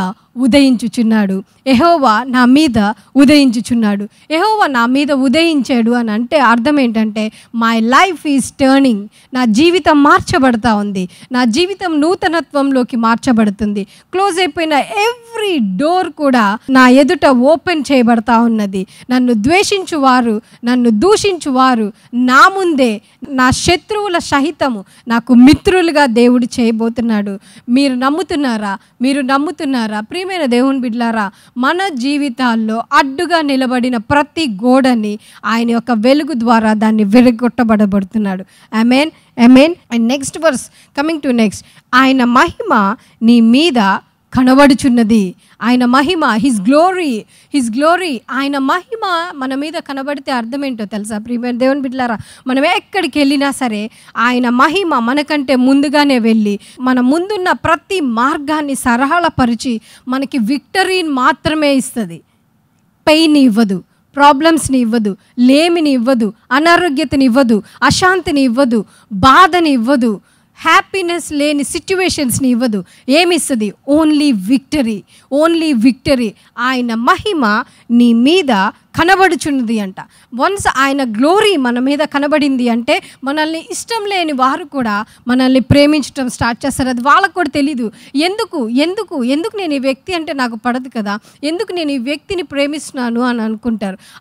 ఉదయించుచున్నాడు, యెహోవా నా మీద ఉదయించుచున్నాడు. యెహోవా నా మీద ఉదయించాడు అని అంటే అర్థం ఏంటంటే మై లైఫ్ ఈజ్ టర్నింగ్. నా జీవితం మార్చబడతా ఉంది, నా జీవితం నూతనత్వంలోకి మార్చబడుతుంది. క్లోజ్ అయిపోయిన ఎవ్రీ డోర్ కూడా నా ఎదుట ఓపెన్ చేయబడతా ఉన్నది. నన్ను ద్వేషించువారు, నన్ను దూషించువారు నా ముందే, నా శత్రువుల సహితము నాకు మిత్రులుగా దేవుడు చేయబోతున్నాడు. మీరు నమ్ముతున్నారా? మీరు నమ్ముతున్నారా? ప్రియమైన దేవుని బిడ్డలారా, మన జీవితాల్లో అడ్డుగా నిలబడిన ప్రతి గోడని ఆయన యొక్క వెలుగు ద్వారా దాన్ని విరగొట్టబడబడుతున్నాడు. Amen, amen. And next verse, coming to next, ఆయన మహిమ నీ మీద కనబడుచున్నది. ఆయన మహిమ, హిస్ గ్లోరీ, ఆయన మహిమ మన మీద కనబడితే అర్థం ఏంటో తెలుసా? ప్రియమైన దేవుని బిడ్డలారా, మనం ఎక్కడికి వెళ్ళినా సరే ఆయన మహిమ మనకంటే ముందుగానే వెళ్ళి మన ముందున్న ప్రతి మార్గాన్ని సరళపరిచి మనకి విక్టరీని మాత్రమే ఇస్తుంది. పెయిన్ ఇవ్వదు, ప్రాబ్లమ్స్ని ఇవ్వదు, లేమిని ఇవ్వదు, అనారోగ్యతని ఇవ్వదు, అశాంతిని ఇవ్వదు, బాధని ఇవ్వదు, హ్యాపీనెస్ లేని సిచ్యువేషన్స్ని ఇవ్వదు. ఏమిస్తుంది? Only victory. ఆయన మహిమ నీ మీద కనబడుచున్నది అంట. వన్స్ ఆయన గ్లోరీ మన మీద కనబడింది అంటే మనల్ని ఇష్టం లేని వారు కూడా మనల్ని ప్రేమించడం స్టార్ట్ చేస్తారు. అది వాళ్ళకు కూడా తెలీదు. ఎందుకు నేను ఈ వ్యక్తి అంటే నాకు పడదు కదా, ఎందుకు నేను ఈ వ్యక్తిని ప్రేమిస్తున్నాను అని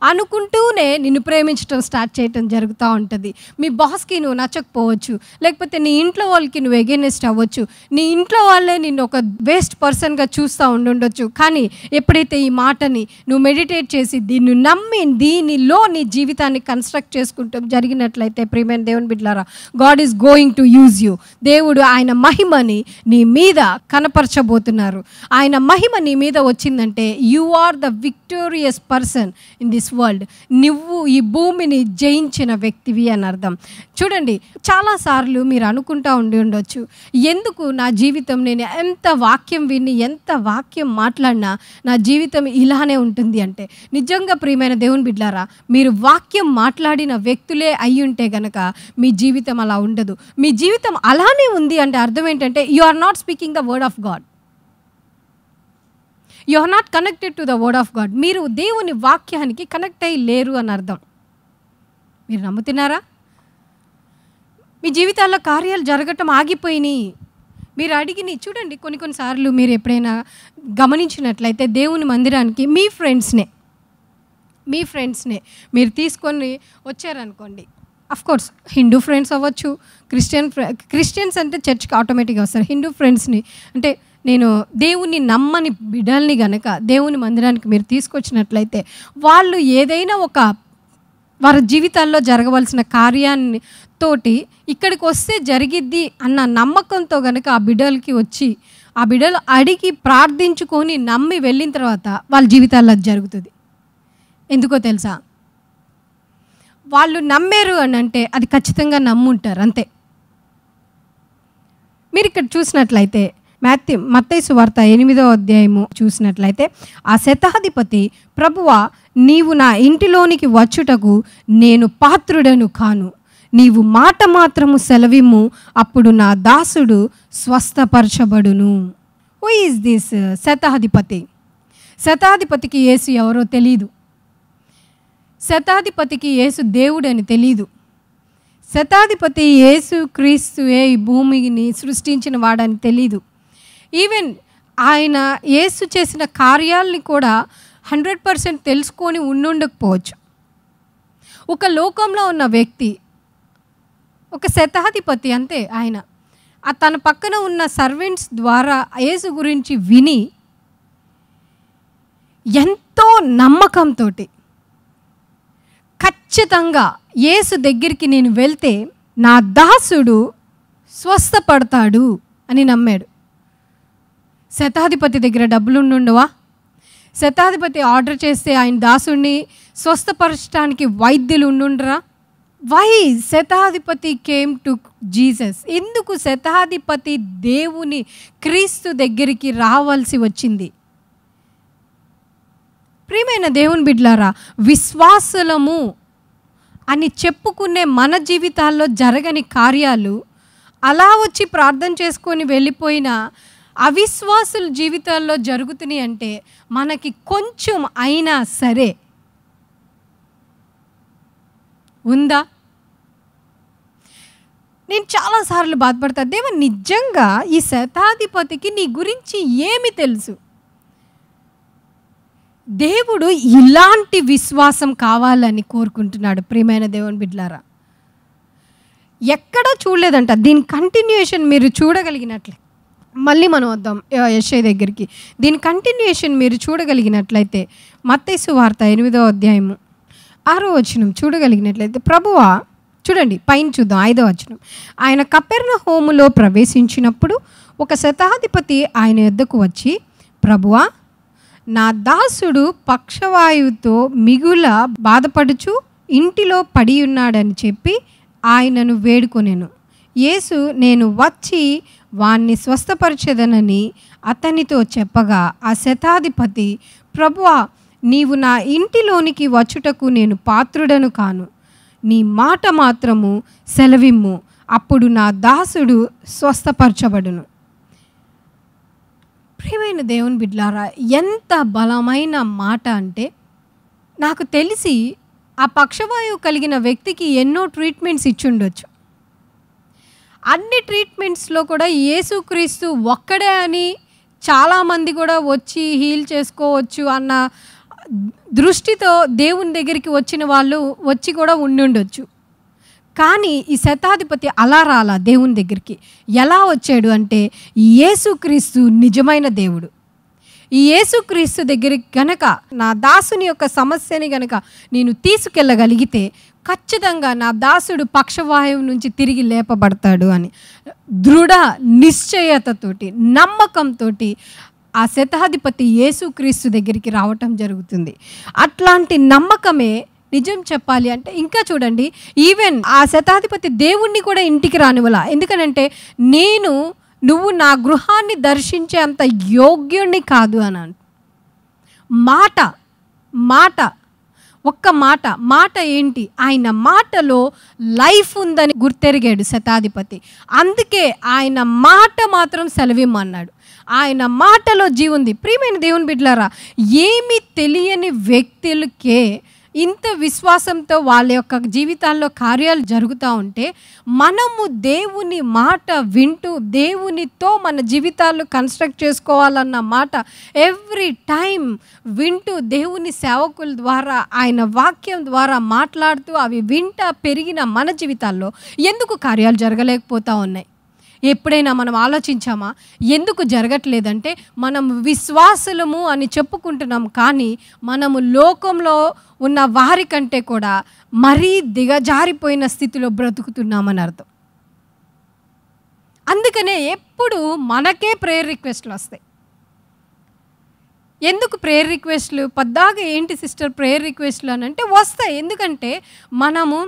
అనుకుంటూనే నిన్ను ప్రేమించడం స్టార్ట్ చేయటం జరుగుతూ ఉంటుంది. మీ బాస్కి నువ్వు నచ్చకపోవచ్చు, లేకపోతే నీ ఇంట్లో వాళ్ళకి నువ్వు ఎగెనెస్ట్ అవ్వచ్చు, నీ ఇంట్లో వాళ్ళే నిన్ను ఒక వేస్ట్ పర్సన్గా చూస్తూ ఉండుండొచ్చు. కానీ ఎప్పుడైతే ఈ మాటని నువ్వు మెడిటేట్ చేసి దీన్ని నమ్మి దీనిలో నీ జీవితాన్ని కన్స్ట్రక్ట్ చేసుకుంటాం జరిగినట్లయితే ప్రియమైన దేవుని బిడ్డలారా, God is going to use you. దేవుడు ఆయన మహిమని నీ మీద కనపరచబోతున్నారు. ఆయన మహిమ నీ మీద వచ్చిందంటే you are the victorious person in this world. నువ్వు ఈ భూమిని జయించిన వ్యక్తివి అని అర్థం. చూడండి, చాలాసార్లు మీరు అనుకుంటా ఉండొచ్చు, ఎందుకు నా జీవితం, నేను ఎంత వాక్యం విని ఎంత వాక్యం మాట్లాడినా నా జీవితం ఇలానే ఉంటుంది అంటే. నిజంగా ప్రియమైన దేవుని బిడ్డలారా, మీరు వాక్యం మాట్లాడిన వ్యక్తులే అయి ఉంటే గనక మీ జీవితం అలా ఉండదు. మీ జీవితం అలానే ఉంది అంటే అర్థం ఏంటంటే you are not speaking the word of God, you are not connected to the word of God. మీరు దేవుని వాక్యానికి కనెక్ట్ అయ్యి లేరు అని అర్థం. మీరు నమ్ముతున్నారా? మీ జీవితాల్లో కార్యాలు జరగటం ఆగిపోయినాయి. మీరు అడిగిని చూడండి, కొన్నిసార్లు మీరు ఎప్పుడైనా గమనించినట్లయితే దేవుని మందిరానికి మీ ఫ్రెండ్స్నే మీరు తీసుకొని వచ్చారనుకోండి. అఫ్కోర్స్ హిందూ ఫ్రెండ్స్ అవ్వచ్చు, క్రిస్టియన్స్ అంటే చర్చ్కి ఆటోమేటిక్గా వస్తారు. హిందూ ఫ్రెండ్స్ని అంటే నేను దేవుని నమ్మని బిడ్డల్ని గనక దేవుని మందిరానికి మీరు తీసుకొచ్చినట్లయితే వాళ్ళు ఏదైనా ఒక వారి జీవితాల్లో జరగవలసిన కార్యాన్ని తోటి ఇక్కడికి వస్తే జరిగిద్ది అన్న నమ్మకంతో కనుక ఆ బిడ్డలకి వచ్చి ఆ బిడ్డలు అడిగి ప్రార్థించుకొని నమ్మి వెళ్ళిన తర్వాత వాళ్ళ జీవితాల్లో అది జరుగుతుంది. ఎందుకో తెలుసా? వాళ్ళు నమ్మారు అని అంటే అది ఖచ్చితంగా నమ్ముంటారు అంతే. మీరు ఇక్కడ చూసినట్లయితే మత్తయి సువార్త 8వ అధ్యాయము చూసినట్లయితే, ఆ శతాధిపతి, ప్రభువా నీవు నా ఇంటిలోనికి వచ్చుటకు నేను పాత్రుడను కాను, నీవు మాట మాత్రము సెలవిమ్ము, అప్పుడు నా దాసుడు స్వస్థపరచబడును. హూ ఈజ్ దిస్ శతాధిపతి? శతాధిపతికి యేసు ఎవరో తెలీదు. శతాధిపతికి యేసు దేవుడని తెలీదు. శతాధిపతి యేసు క్రీస్తుయే ఈ భూమిని సృష్టించిన వాడని తెలీదు. ఈవెన్ ఆయన యేసు చేసిన కార్యాలని కూడా 100% తెలుసుకొని ఉండుండకపోవచ్చు. ఒక లోకంలో ఉన్న వ్యక్తి, ఒక శతాధిపతి అంతే, ఆయన తన పక్కన ఉన్న సర్వెంట్స్ ద్వారా యేసు గురించి విని ఎంతో నమ్మకంతో ఖచ్చితంగా యేసు దగ్గరికి నేను వెళ్తే నా దాసుడు స్వస్థపడతాడు అని నమ్మాడు. శతాధిపతి దగ్గర డబ్బులు ఉండవా? శతాధిపతి ఆర్డర్ చేస్తే ఆయన దాసుడిని స్వస్థపరచడానికి వైద్యులు ఉండుండరా? వై శతాధిపతి కేమ్ టు జీసస్? ఎందుకు శతాధిపతి దేవుని క్రీస్తు దగ్గరికి రావాల్సి వచ్చింది? ప్రియమైన దేవుని బిడ్డలారా, విశ్వాసులము అని చెప్పుకునే మన జీవితాల్లో జరగని కార్యాలు అలా వచ్చి ప్రార్థన చేసుకొని వెళ్ళిపోయిన అవిశ్వాసుల జీవితాల్లో జరుగుతున్నాయి అంటే మనకి కొంచెం అయినా సరే ఉందా? నేను చాలాసార్లు బాధపడతా, దేవా నిజంగా ఈ శతాధిపతికి నీ గురించి ఏమి తెలుసు? దేవుడు ఇలాంటి విశ్వాసం కావాలని కోరుకుంటున్నాడు. ప్రియమైన దేవుని బిడ్డలారా, ఎక్కడా చూడలేదంట. దీని కంటిన్యూషన్ మీరు చూడగలిగినట్లే, మళ్ళీ మనం వద్దాం యెషయా దగ్గరికి. దీని కంటిన్యూషన్ మీరు చూడగలిగినట్లయితే మత్తయి సువార్త 8వ అధ్యాయము 6వ వచనం చూడగలిగినట్లయితే, ప్రభువా, చూడండి పైన చూద్దాం 5వ వచనం. ఆయన కపెర్నహూములో ప్రవేశించినప్పుడు ఒక శతాధిపతి ఆయన యొద్దకు వచ్చి, ప్రభువా, నా దాసుడు పక్షవాయువుతో మిగుల బాధపడుచు ఇంటిలో పడి ఉన్నాడని చెప్పి ఆయనను వేడుకొనెను. యేసు, నేను వచ్చి వాణ్ణి స్వస్థపరచెదనని అతనితో చెప్పగా ఆ శతాధిపతి, ప్రభువా, నీవు నా ఇంటిలోనికి వచ్చుటకు నేను పాత్రుడను కాను. నీ మాట మాత్రము సెలవిమ్ము, అప్పుడు నా దాసుడు స్వస్థపరచబడును. ప్రియమైన దేవుని బిడ్డలారా, ఎంత బలమైన మాట అంటే, నాకు తెలిసి ఆ పక్షవాయువు కలిగిన వ్యక్తికి ఎన్నో ట్రీట్మెంట్స్ ఇచ్చుండొచ్చు. అన్ని ట్రీట్మెంట్స్లో కూడా యేసుక్రీస్తు ఒక్కడే అని చాలామంది కూడా వచ్చి హీల్ చేసుకోవచ్చు అన్న దృష్టితో దేవుని దగ్గరికి వచ్చిన వాళ్ళు వచ్చి కూడా ఉండుండొచ్చు. కానీ ఈ శతాధిపతి అలా రాలా దేవుని దగ్గరికి. ఎలా వచ్చాడు అంటే, యేసుక్రీస్తు నిజమైన దేవుడు. ఈ యేసుక్రీస్తు దగ్గరికి గనక నా దాసుని యొక్క సమస్యని గనక నేను తీసుకెళ్ళగలిగితే ఖచ్చితంగా నా దాసుడు పక్షవాయువు నుంచి తిరిగి లేపబడతాడు అని దృఢ నిశ్చయతతోటి, నమ్మకంతో ఆ శతాధిపతి యేసుక్రీస్తు దగ్గరికి రావటం జరుగుతుంది. అట్లాంటి నమ్మకమే నిజం చెప్పాలి అంటే, ఇంకా చూడండి, ఈవెన్ ఆ శతాధిపతి దేవుణ్ణి కూడా ఇంటికి రానివ్వలా. ఎందుకనంటే, నువ్వు నా గృహాన్ని దర్శించే అంత యోగ్యుణ్ణి కాదు అని. ఒక్క మాట ఏంటి? ఆయన మాటలో లైఫ్ ఉందని గుర్తెరిగాడు శతాధిపతి. అందుకే ఆయన మాట మాత్రం సెలవిమ్మన్నాడు. ఆయన మాటలో జీవుంది. ప్రియమైన దేవుని బిడ్డలారా, ఏమి తెలియని వ్యక్తులకే ఇంత విశ్వాసంతో వాళ్ళ యొక్క జీవితాల్లో కార్యాలు జరుగుతూ ఉంటే, మనము దేవుని మాట వింటూ దేవునితో మన జీవితాలు కన్స్ట్రక్ట్ చేసుకోవాలన్న మాట ఎవ్రీ టైం వింటూ దేవుని సేవకుల ద్వారా ఆయన వాక్యం ద్వారా మాట్లాడుతూ అవి వింటా పెరిగిన మన జీవితాల్లో ఎందుకు కార్యాలు జరగలేకపోతూ ఉన్నాయి? ఎప్పుడైనా మనం ఆలోచించామా? ఎందుకు జరగట్లేదంటే, మనం విశ్వాసులము అని చెప్పుకుంటున్నాం, కానీ మనము లోకంలో ఉన్న వారి కంటే కూడా మరీ దిగజారిపోయిన స్థితిలో బ్రతుకుతున్నామని అర్థం. అందుకనే ఎప్పుడు మనకే ప్రేయర్ రిక్వెస్ట్లు వస్తాయి. ఎందుకు ప్రేయర్ రిక్వెస్ట్లు? పద్దాగా ఏంటి సిస్టర్ ప్రేయర్ రిక్వెస్ట్లు అని అంటే వస్తాయి. ఎందుకంటే మనము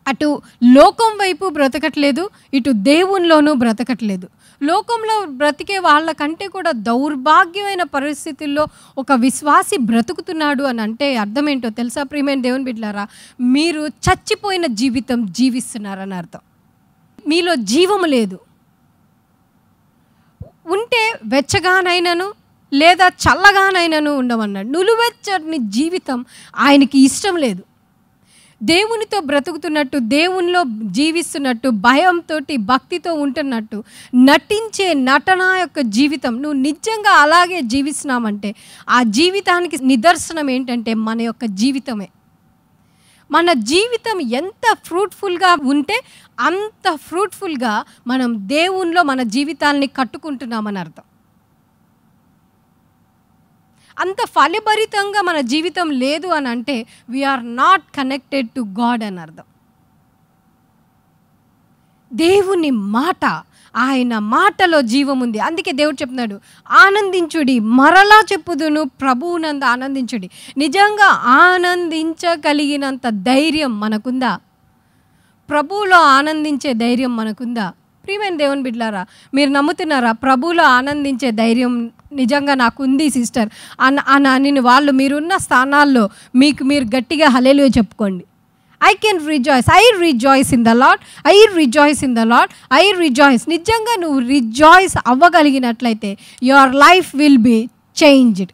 అటు లోకం వైపు బ్రతకట్లేదు, ఇటు దేవునిలోనూ బ్రతకట్లేదు. లోకంలో బ్రతికే వాళ్ళకంటే కూడా దౌర్భాగ్యమైన పరిస్థితుల్లో ఒక విశ్వాసి బ్రతుకుతున్నాడు అని అంటే అర్థం ఏంటో తెలుసా? ప్రియమైన దేవుని బిడ్డలారా, మీరు చచ్చిపోయిన జీవితం జీవిస్తున్నారని అర్థం. మీలో జీవము లేదు. ఉంటే వెచ్చగానైనను లేదా చల్లగానైనను ఉండమన్నాడు. నులువెచ్చని జీవితం ఆయనకి ఇష్టం లేదు. దేవునితో బ్రతుకుతున్నట్టు, దేవునిలో జీవిస్తున్నట్టు, భయంతో భక్తితో ఉంటున్నట్టు నటించే నటన యొక్క జీవితం నువ్వు నిజంగా అలాగే జీవిస్తున్నామంటే ఆ జీవితానికి నిదర్శనం ఏంటంటే మన యొక్క జీవితమే. మన జీవితం ఎంత ఫ్రూట్ఫుల్గా ఉంటే అంత ఫ్రూట్ఫుల్గా మనం దేవునిలో మన జీవితాల్ని కట్టుకుంటున్నామని అర్థం. అంత ఫలభరితంగా మన జీవితం లేదు అని అంటే we are not connected to God అని అర్థం. దేవుని మాట, ఆయన మాటలో జీవం ఉంది. అందుకే దేవుడు చెప్తున్నాడు, ఆనందించుడి, మరలా చెప్పుదును ప్రభువునందు ఆనందించుడి. నిజంగా ఆనందించగలిగినంత ధైర్యం మనకుందా? ప్రభువులో ఆనందించే ధైర్యం మనకుందా? ప్రియమైన దేవుని బిడ్డలారా, మీరు నమ్ముతున్నారా? ప్రభువులో ఆనందించే ధైర్యం నిజంగా నాకు ఉంది సిస్టర్ అని వాళ్ళు మీరున్న స్థానాల్లో మీరు గట్టిగా హల్లెలూయా చెప్పుకోండి. I can rejoice. I rejoice in the Lord. I rejoice in the Lord. I rejoice. నిజంగా నువ్వు రిజాయిస్ అవ్వగలిగినట్లయితే your life will be changed.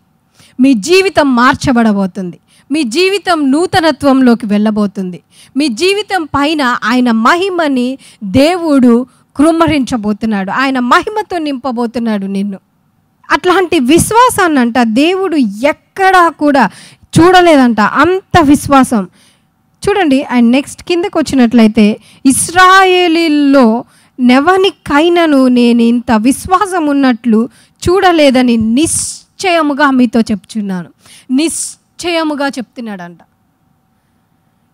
మీ జీవితం మార్చబడబోతుంది. మీ జీవితం నూతనత్వంలోకి వెళ్ళబోతుంది. మీ జీవితం పైన ఆయన మహిమని దేవుడు కృమ్మరించబోతున్నాడు. ఆయన మహిమతో నింపబోతున్నాడు నిన్ను. అట్లాంటి విశ్వాసాన్ని అంట దేవుడు ఎక్కడా కూడా చూడలేదంట, అంత విశ్వాసం. చూడండి, అండ్ నెక్స్ట్ కిందకు వచ్చినట్లయితే, ఇశ్రాయేలీల్లో నెవనికైనను నేను ఇంత విశ్వాసం ఉన్నట్లు చూడలేదని నిశ్చయముగా మీతో చెప్తున్నాను. నిశ్చయముగా చెప్తున్నాడంట.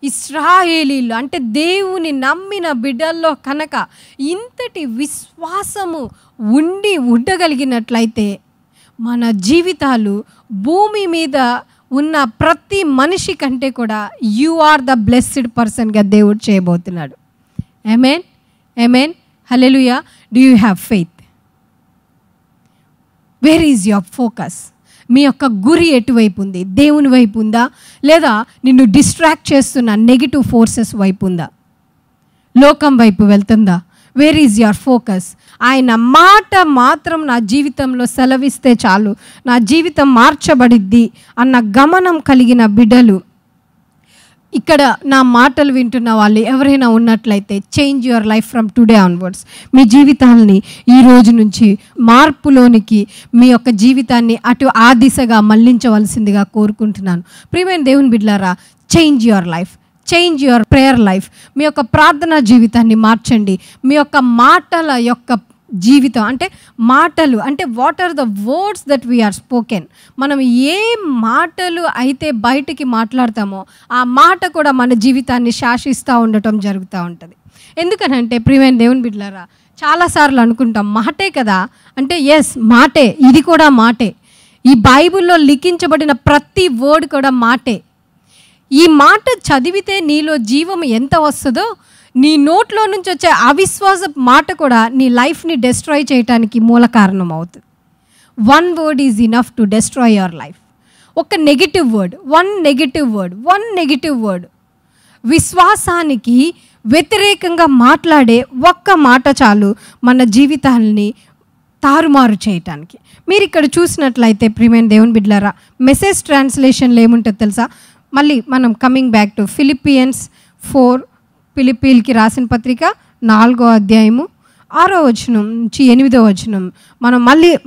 ఇశ్రాయేలీలు అంటే దేవుని నమ్మిన బిడ్డల్లో కనుక ఇంతటి విశ్వాసము ఉండగలిగినట్లయితే మన జీవితాలు భూమి మీద ఉన్న ప్రతి మనిషి కంటే కూడా యు ఆర్ ద బ్లెస్డ్ పర్సన్గా దేవుడు చేయబోతున్నాడు. Amen, amen, hallelujah. Do you have faith? Where is your focus? మీ యొక్క గురి ఎటువైపు ఉంది? దేవుని వైపు ఉందా, లేదా నిన్ను డిస్ట్రాక్ట్ చేస్తున్న నెగిటివ్ ఫోర్సెస్ వైపు ఉందా? లోకం వైపు వెళ్తుందా? Wear is your focus? ఆయన మాట మాత్రం నా జీవితంలో సెలవిస్తే చాలు, నా జీవితం మార్చబడిద్ది అన్న గమనం కలిగిన బిడ్డలు ఇక్కడ నా మాటలు వింటున్న వాళ్ళు ఎవరైనా ఉన్నట్లయితే, change your life from today onwards. మీ జీవితాలని ఈ రోజు నుంచి మార్పులోనికి మీ యొక్క జీవితాన్ని ఆ దిశగా మళ్లించవలసిందిగా కోరుకుంటున్నాను. ప్రియమైన దేవుని బిడ్డలారా, change your life, change your prayer life. మీ యొక్క ప్రార్థనా జీవితాన్ని మార్చండి. మీ యొక్క మాటల యొక్క జీవితం అంటే మాటలు అంటే what are the words that we are spoken. మనం ఏ మాటలు అయితే బయటికి మాట్లాడతామో ఆ మాట కూడా మన జీవితాన్ని శాసిస్తూ ఉండటం జరుగుతూ ఉంటుంది. ఎందుకనంటే ప్రియమైన దేవుని బిడ్డలారా, చాలాసార్లు అనుకుంటాం మాటే కదా అంటే, ఎస్ మాటే, ఇది కూడా మాటే. ఈ బైబిల్లో లిఖించబడిన ప్రతి వర్డ్ కూడా మాటే. ఈ మాట చదివితే నీలో జీవం ఎంత వస్తుందో, నీ నోట్లో నుంచి వచ్చే అవిశ్వాస మాట కూడా నీ లైఫ్ని డెస్ట్రాయ్ చేయడానికి మూల కారణం అవుతుంది. One word is enough to destroy your life. ఒక negative word, one negative word విశ్వాసానికి వ్యతిరేకంగా మాట్లాడే ఒక్క మాట చాలు మన జీవితాలని తారుమారు చేయటానికి. మీరు ఇక్కడ చూసినట్లయితే ప్రియమైన దేవుని బిడ్డలారా, మెసేజ్ ట్రాన్స్లేషన్లో ఏముంటుందో తెలుసా? మళ్ళీ మనం కమింగ్ బ్యాక్ టు ఫిలిపియన్స్ 4, ఫిలిప్పీలకి రాసిన పత్రిక 4వ అధ్యాయము 6వ వచనం నుంచి 8వ వచనం మనం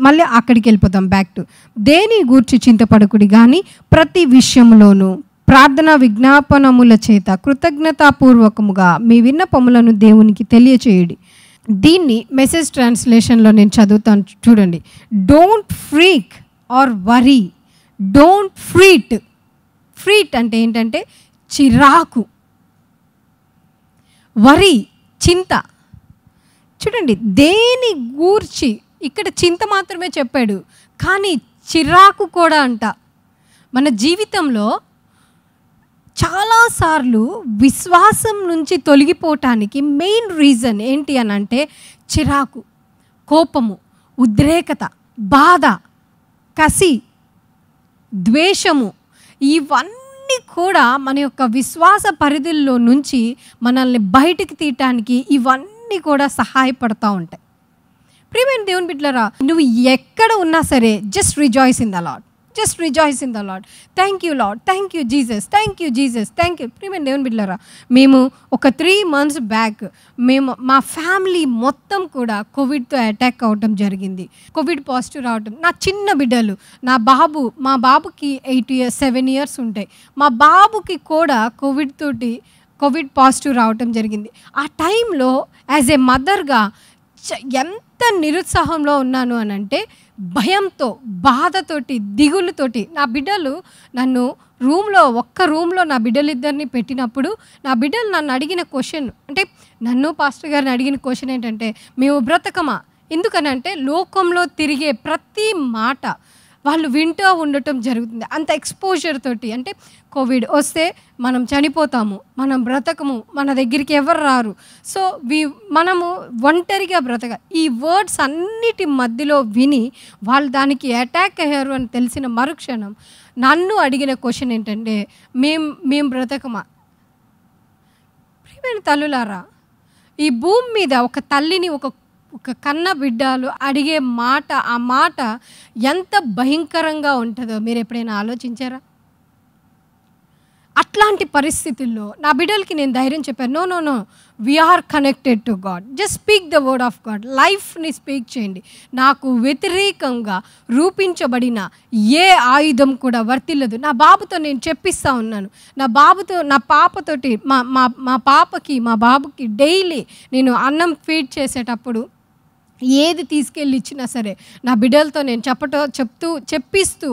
మళ్ళీ అక్కడికి వెళ్ళిపోతాం. బ్యాక్ టు, దేని గూర్చి చింతపడకుడి కానీ ప్రతి విషయంలోనూ ప్రార్థన విజ్ఞాపనముల చేత కృతజ్ఞతాపూర్వకముగా మీ విన్నపములను దేవునికి తెలియచేయుడి. దీన్ని మెసేజ్ ట్రాన్స్లేషన్లో నేను చదువుతాను, చూడండి. Don't freak or worry, don't fret. Fret అంటే ఏంటంటే చిరాకు, వరి చింత. చూడండి, దేని గూర్చి ఇక్కడ చింత మాత్రమే చెప్పాడు, కానీ చిరాకు కూడా అంట. మన జీవితంలో చాలాసార్లు విశ్వాసం నుంచి తొలగిపోవటానికి మెయిన్ రీజన్ ఏంటి అని అంటే చిరాకు, కోపము, ఉద్రేకత, బాధ, కసి, ద్వేషము. ఇవన్నీ కూడా మన యొక్క విశ్వాస పరిధుల్లో నుంచి మనల్ని బయటికి తీయటానికి ఇవన్నీ కూడా సహాయపడుతూ ఉంటాయి. ప్రియమైన దేవుని బిడ్డలారా, నువ్వు ఎక్కడ ఉన్నా సరే just rejoice in the lord. Just rejoice in the lord. Thank you Lord, thank you Jesus, thank you Jesus, thank you. ప్రియమైన దేవుని బిడ్డలారా, మేము ఒక 3 months బ్యాక్ మా ఫ్యామిలీ మొత్తం కూడా కోవిడ్తో అటాక్ అవ్వటం జరిగింది. కోవిడ్ పాజిటివ్ రావటం. నా చిన్న బిడ్డలు, మా బాబుకి 7 years ఉంటాయి. మా బాబుకి కూడా కోవిడ్ పాజిటివ్ రావటం జరిగింది. ఆ టైంలో యాజ్ ఏ మదర్గా ఎంత నిరుత్సాహంలో ఉన్నాను అని అంటే, భయంతో, బాధతోటి, దిగులుతోటి. నా బిడ్డలు నన్ను ఒక్క రూమ్లో నా బిడ్డలిద్దరిని పెట్టినప్పుడు నా బిడ్డలు నన్ను అడిగిన క్వశ్చన్, అంటే నన్ను పాస్టర్ గారిని అడిగిన క్వశ్చన్ ఏంటంటే, మేము బ్రతకమా? ఎందుకనంటే లోకంలో తిరిగే ప్రతి మాట వాళ్ళు వింటూ ఉండటం జరుగుతుంది. అంత ఎక్స్పోజర్ తోటి. అంటే కోవిడ్ వస్తే మనం చనిపోతాము, మనం బ్రతకము, మన దగ్గరికి ఎవరు రారు, సో మనము ఒంటరిగా ఈ వర్డ్స్ అన్నిటి మధ్యలో విని వాళ్ళు దానికి అటాక్ అయ్యారు అని తెలిసిన మరుక్షణం నన్ను అడిగిన క్వశ్చన్ ఏంటంటే, మేము బ్రతకమా? ప్రియమైన తల్లులారా, ఈ భూమి మీద ఒక తల్లిని ఒక కన్న బిడ్డలు అడిగే మాట, ఆ మాట ఎంత భయంకరంగా ఉంటుందో మీరు ఎప్పుడైనా ఆలోచించారా? అట్లాంటి పరిస్థితుల్లో నా బిడ్డలకి నేను ధైర్యం చెప్పాను, no we are connected to God, just speak the word of God. లైఫ్ని స్పీక్ చేయండి. నాకు వ్యతిరేకంగా రూపించబడిన ఏ ఆయుధం కూడా వర్తిల్లదు. నా బాబుతో నేను చెప్పిస్తూ ఉన్నాను. నా పాపతోటి మా బాబుకి డైలీ నేను అన్నం ఫీడ్ చేసేటప్పుడు ఏది తీసుకెళ్ళి ఇచ్చినా సరే నా బిడ్డలతో నేను చెప్పిస్తూ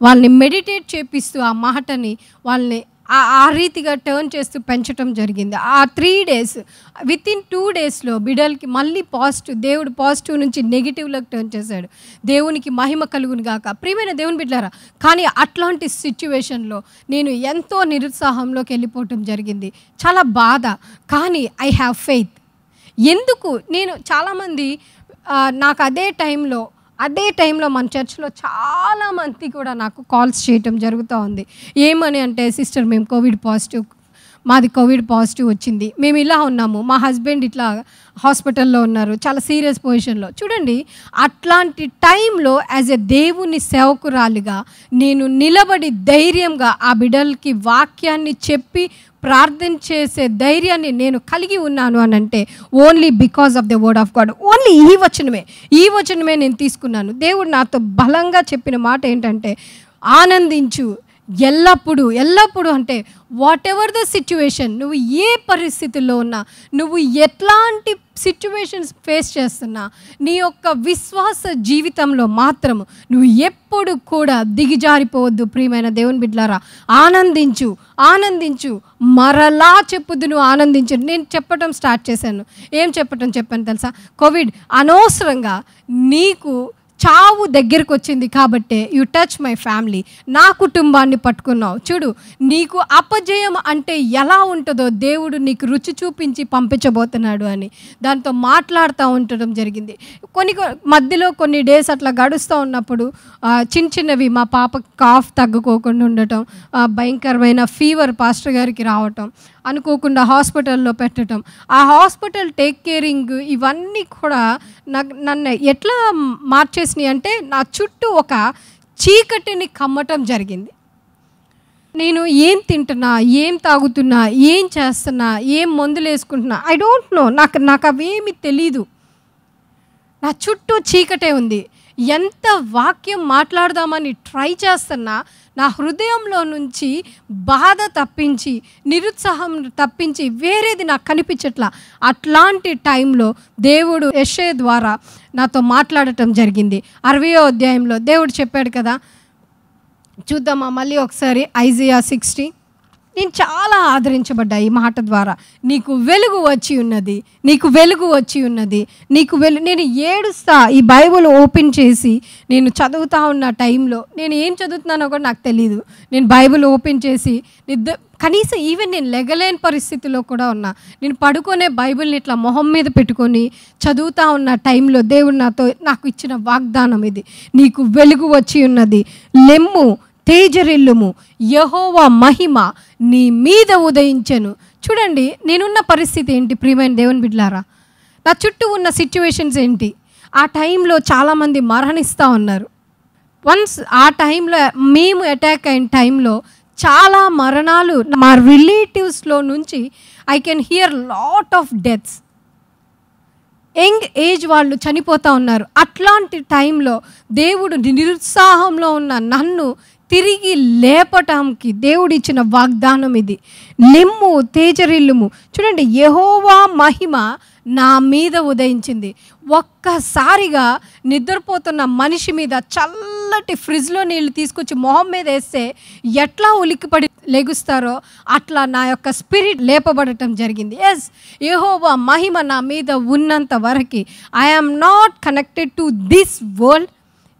వాళ్ళని మెడిటేట్ చేపిస్తూ ఆ మాటని వాళ్ళని ఆ రీతిగా టర్న్ చేస్తూ పెంచడం జరిగింది. ఆ 3 days వితిన్ 2 daysలో బిడ్డలకి మళ్ళీ దేవుడు పాజిటివ్ నుంచి నెగిటివ్లోకి టర్న్ చేశాడు. దేవునికి మహిమ కలుగును గాక. ప్రియమైన దేవుని బిడ్డలారా, కానీ అట్లాంటి సిచ్యువేషన్లో నేను ఎంతో నిరుత్సాహంలోకి వెళ్ళిపోవటం జరిగింది. చాలా బాధ. కానీ ఐ హ్యావ్ ఫెయిత్. ఎందుకు? నేను చాలామంది నాకు అదే టైంలో మన చర్చ్లో చాలామంది కూడా నాకు కాల్స్ చేయటం జరుగుతూ ఉంది. ఏమని అంటే, సిస్టర్ మాది కోవిడ్ పాజిటివ్ వచ్చింది, మేము ఇలా ఉన్నాము, మా హస్బెండ్ ఇట్లా హాస్పిటల్లో ఉన్నారు, చాలా సీరియస్ పొజిషన్లో. చూడండి, అట్లాంటి టైంలో యాజ్ ఎ దేవుని సేవకురాలిగా నేను నిలబడి ధైర్యంగా ఆ బిడ్డలకి వాక్యాన్ని చెప్పి ప్రార్థన చేసే ధైర్యాన్ని నేను కలిగి ఉన్నాను అని అంటే only because of the word of God. Only ఈ వచనమే నేను తీసుకున్నాను. దేవుడు నాతో బలంగా చెప్పిన మాట ఏంటంటే, ఆనందించు ఎల్లప్పుడూ అంటే వాట్ ఎవర్ ద సిచ్యువేషన్, నువ్వు ఏ పరిస్థితుల్లో ఉన్నా, నువ్వు ఎట్లాంటి సిచ్యువేషన్స్ ఫేస్ చేస్తున్నా, నీ యొక్క విశ్వాస జీవితంలో మాత్రము నువ్వు ఎప్పుడు కూడా దిగిజారిపోవద్దు. ప్రియమైన దేవుని బిడ్డలారా, ఆనందించు, మరలా చెప్పుదు నువ్వు ఆనందించు. నేను చెప్పడం స్టార్ట్ చేశాను. చెప్పాను తెలుసా? కోవిడ్ అనవసరంగా నీకు చావు దగ్గరికి వచ్చింది కాబట్టి యు టచ్ మై ఫ్యామిలీ, నా కుటుంబాన్ని పట్టుకున్నావు. చూడు, నీకు అపజయం అంటే ఎలా ఉంటుందో దేవుడు నీకు రుచి చూపించి పంపించబోతున్నాడు అని దాంతో మాట్లాడుతూ ఉండటం జరిగింది. మధ్యలో కొన్ని డేస్ అట్లా గడుస్తూ ఉన్నప్పుడు చిన్నవి మా పాప కాఫ్ తగ్గుకోకుండా ఉండటం, భయంకరమైన ఫీవర్ పాస్టర్ గారికి రావటం, అనుకోకుండా హాస్పిటల్లో పెట్టడం, ఆ హాస్పిటల్ టేక్ కేరింగ్, ఇవన్నీ కూడా నన్ను ఎట్లా మార్చేసినాయి అంటే నా చుట్టూ ఒక చీకటిని కమ్మటం జరిగింది. నేను ఏం తింటున్నా, ఏం తాగుతున్నా, ఏం చేస్తున్నా, ఏం మందులు వేసుకుంటున్నా, ఐ డోంట్ నో. నాకు అవేమి తెలీదు. నా చుట్టూ చీకటే ఉంది. ఎంత వాక్యం మాట్లాడదామని ట్రై చేస్తున్నా నా హృదయంలో నుంచి బాధ తప్పించి, నిరుత్సాహం తప్పించి వేరేది నాకు కనిపించట్లా. అట్లాంటి టైంలో దేవుడు యెషయా ద్వారా నాతో మాట్లాడటం జరిగింది. 60వ అధ్యాయంలో దేవుడు చెప్పాడు కదా, చూద్దామా మళ్ళీ ఒకసారి ఐజయా 60. నేను చాలా ఆదరించబడ్డా ఈ మాట ద్వారా. నీకు వెలుగు వచ్చి ఉన్నది. నేను ఏడుస్తా. ఈ బైబిల్ ఓపెన్ చేసి నేను చదువుతా ఉన్న టైంలో నేను ఏం చదువుతున్నానో కూడా నాకు తెలియదు. నేను బైబిల్ ఓపెన్ చేసి కనీసం ఈవెన్ నేను లెగలేని పరిస్థితిలో కూడా ఉన్నా. నేను పడుకునే బైబిల్ని ఇట్లా మొహం మీద పెట్టుకొని చదువుతా ఉన్న టైంలో దేవుడు నాకు ఇచ్చిన వాగ్దానం ఇది. నీకు వెలుగు వచ్చి ఉన్నది, లెమ్ము, తేజరిల్లుము, యెహోవా మహిమ నీ మీద ఉదయించెను. చూడండి, నేనున్న పరిస్థితి ఏంటి ప్రియమైన దేవుని బిడ్డలారా? నా చుట్టూ ఉన్న సిచ్యువేషన్స్ ఏంటి? ఆ టైంలో చాలామంది మరణిస్తూ ఉన్నారు. వన్స్ ఆ టైంలో మేము అటాక్ అయిన టైంలో చాలా మరణాలు మా రిలేటివ్స్లో నుంచి I can hear lot of deaths. Young age వాళ్ళు చనిపోతూ ఉన్నారు. అట్లాంటి టైంలో దేవుడు నిరుత్సాహంలో ఉన్న నన్ను తిరిగి లేపటానికి దేవుడిచ్చిన వాగ్దానం ఇది. లెమ్ము, తేజరిల్లుము. చూడండి, యెహోవా మహిమ నా మీద ఉదయించింది. ఒక్కసారిగా నిద్రపోతున్న మనిషి మీద చల్లటి ఫ్రిడ్జ్లో నీళ్ళు తీసుకొచ్చి మొహం మీద వేస్తే ఎట్లా ఉలిక్కిపడి లెగుస్తారో అట్లా నా యొక్క స్పిరిట్ లేపబడటం జరిగింది. ఎస్, యెహోవా మహిమ నా మీద ఉన్నంత వరకు I am not connected to this world.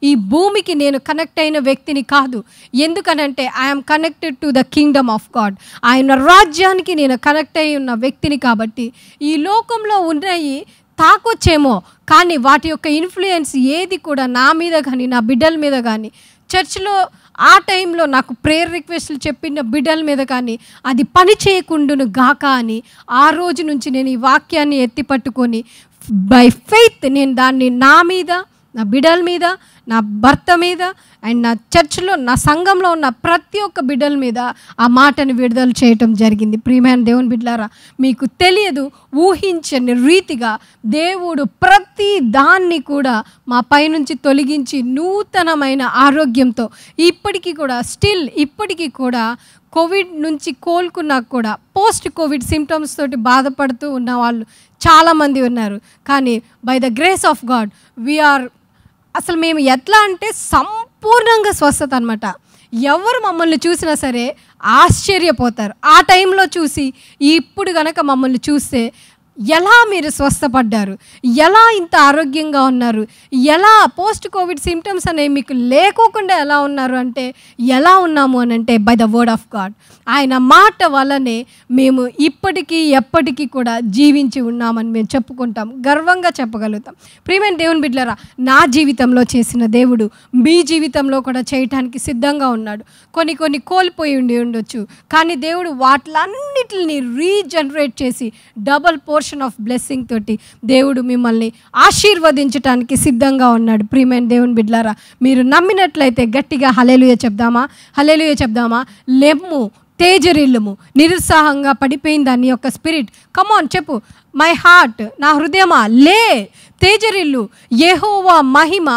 ఈ భూమికి నేను కనెక్ట్ అయిన వ్యక్తిని కాదు. ఎందుకనంటే I'm connected to the Kingdom of God. ఆయన రాజ్యానికి నేను కనెక్ట్ అయి ఉన్న వ్యక్తిని. కాబట్టి ఈ లోకంలో ఉన్నాయి తాకొచ్చేమో, కానీ వాటి యొక్క ఇన్ఫ్లుయెన్స్ ఏది కూడా నా మీద కానీ నా బిడ్డల మీద కానీ, చర్చ్లో ఆ టైంలో నాకు ప్రేయర్ రిక్వెస్ట్లు చెప్పిన బిడ్డల మీద కానీ అది పని చేయకుండును గాక అని ఆ రోజు నుంచి నేను ఈ వాక్యాన్ని ఎత్తిపట్టుకొని బై ఫెయిత్ నేను దాన్ని నా మీద, నా బిడ్డల మీద, నా భర్త మీద అండ్ నా చర్చ్లో, నా సంఘంలో ఉన్న ప్రతి ఒక్క బిడ్డల మీద ఆ మాటని విడుదల చేయటం జరిగింది. ప్రియమైన దేవుని బిడ్డలారా, మీకు తెలియదు, ఊహించని రీతిగా దేవుడు ప్రతి దాన్ని కూడా మా పైనుంచి తొలగించి నూతనమైన ఆరోగ్యంతో ఇప్పటికీ కూడా ఇప్పటికీ కూడా కోవిడ్ నుంచి కోలుకున్నాక కూడా పోస్ట్ కోవిడ్ సిమ్టమ్స్ తోటి బాధపడుతూ ఉన్న వాళ్ళు చాలామంది ఉన్నారు. కానీ by the grace of God అసలు మేము ఎట్లా అంటే సంపూర్ణంగా స్వస్థత అనమాట. ఎవరు మమ్మల్ని చూసినా సరే ఆశ్చర్యపోతారు. ఆ టైంలో చూసి ఇప్పుడు కనుక మమ్మల్ని చూస్తే ఎలా మీరు స్వస్థపడ్డారు, ఎలా ఇంత ఆరోగ్యంగా ఉన్నారు, ఎలా పోస్ట్ కోవిడ్ సిమ్టమ్స్ అనేవి మీకు లేకోకుండా ఎలా ఉన్నారు అంటే ఎలా ఉన్నాము అని అంటే by the word of God. ఆయన మాట వల్లనే మేము ఇప్పటికీ ఎప్పటికీ కూడా జీవించి ఉన్నామని మేము చెప్పుకుంటాం, గర్వంగా చెప్పగలుగుతాం. ప్రియమైన దేవుని బిడ్డలారా, నా జీవితంలో చేసిన దేవుడు మీ జీవితంలో కూడా చేయటానికి సిద్ధంగా ఉన్నాడు. కొన్ని కోల్పోయి ఉండొచ్చు, కానీ దేవుడు వాటిలన్నిటిని రీజనరేట్ చేసి డబల్ పోర్షన్ ఆఫ్ బ్లెస్సింగ్ తోటి దేవుడు మిమ్మల్ని ఆశీర్వదించడానికి సిద్ధంగా ఉన్నాడు. ప్రియమైన దేవుని బిడ్డలారా, మీరు నమ్మినట్లయితే గట్టిగా హల్లెలూయా చెప్దామా. లెమ్ము, తేజరిల్లుము. నిరుత్సాహంగా పడిపోయింది దాని యొక్క స్పిరిట్. కమాన్ చెప్పు, మై హార్ట్, నా హృదయమా లే, తేజరిల్లు, యెహోవా మహిమ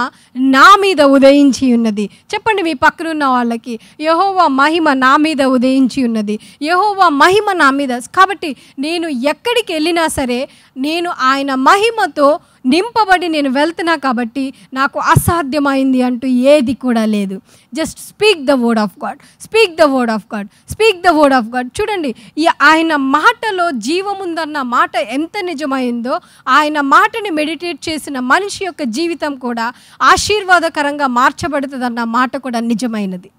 నా మీద ఉదయించి ఉన్నది. చెప్పండి మీ పక్కనున్న వాళ్ళకి, యెహోవా మహిమ నా మీద ఉదయించి ఉన్నది, యెహోవా మహిమ నా మీద. కాబట్టి నేను ఎక్కడికి వెళ్ళినా సరే నేను ఆయన మహిమతో నింపబడి నేను వెళ్తున్నా. కాబట్టి నాకు అసాధ్యమైంది అంటూ ఏది కూడా లేదు. Just speak the word of God. చూడండి, ఆయన మాటలో జీవముందన్న మాట ఎంత నిజమైందో, ఆయన మాటని మెడిటేట్ చేసిన మనిషి యొక్క జీవితం కూడా ఆశీర్వాదకరంగా మార్చబడుతుందన్న మాట కూడా నిజమైనది.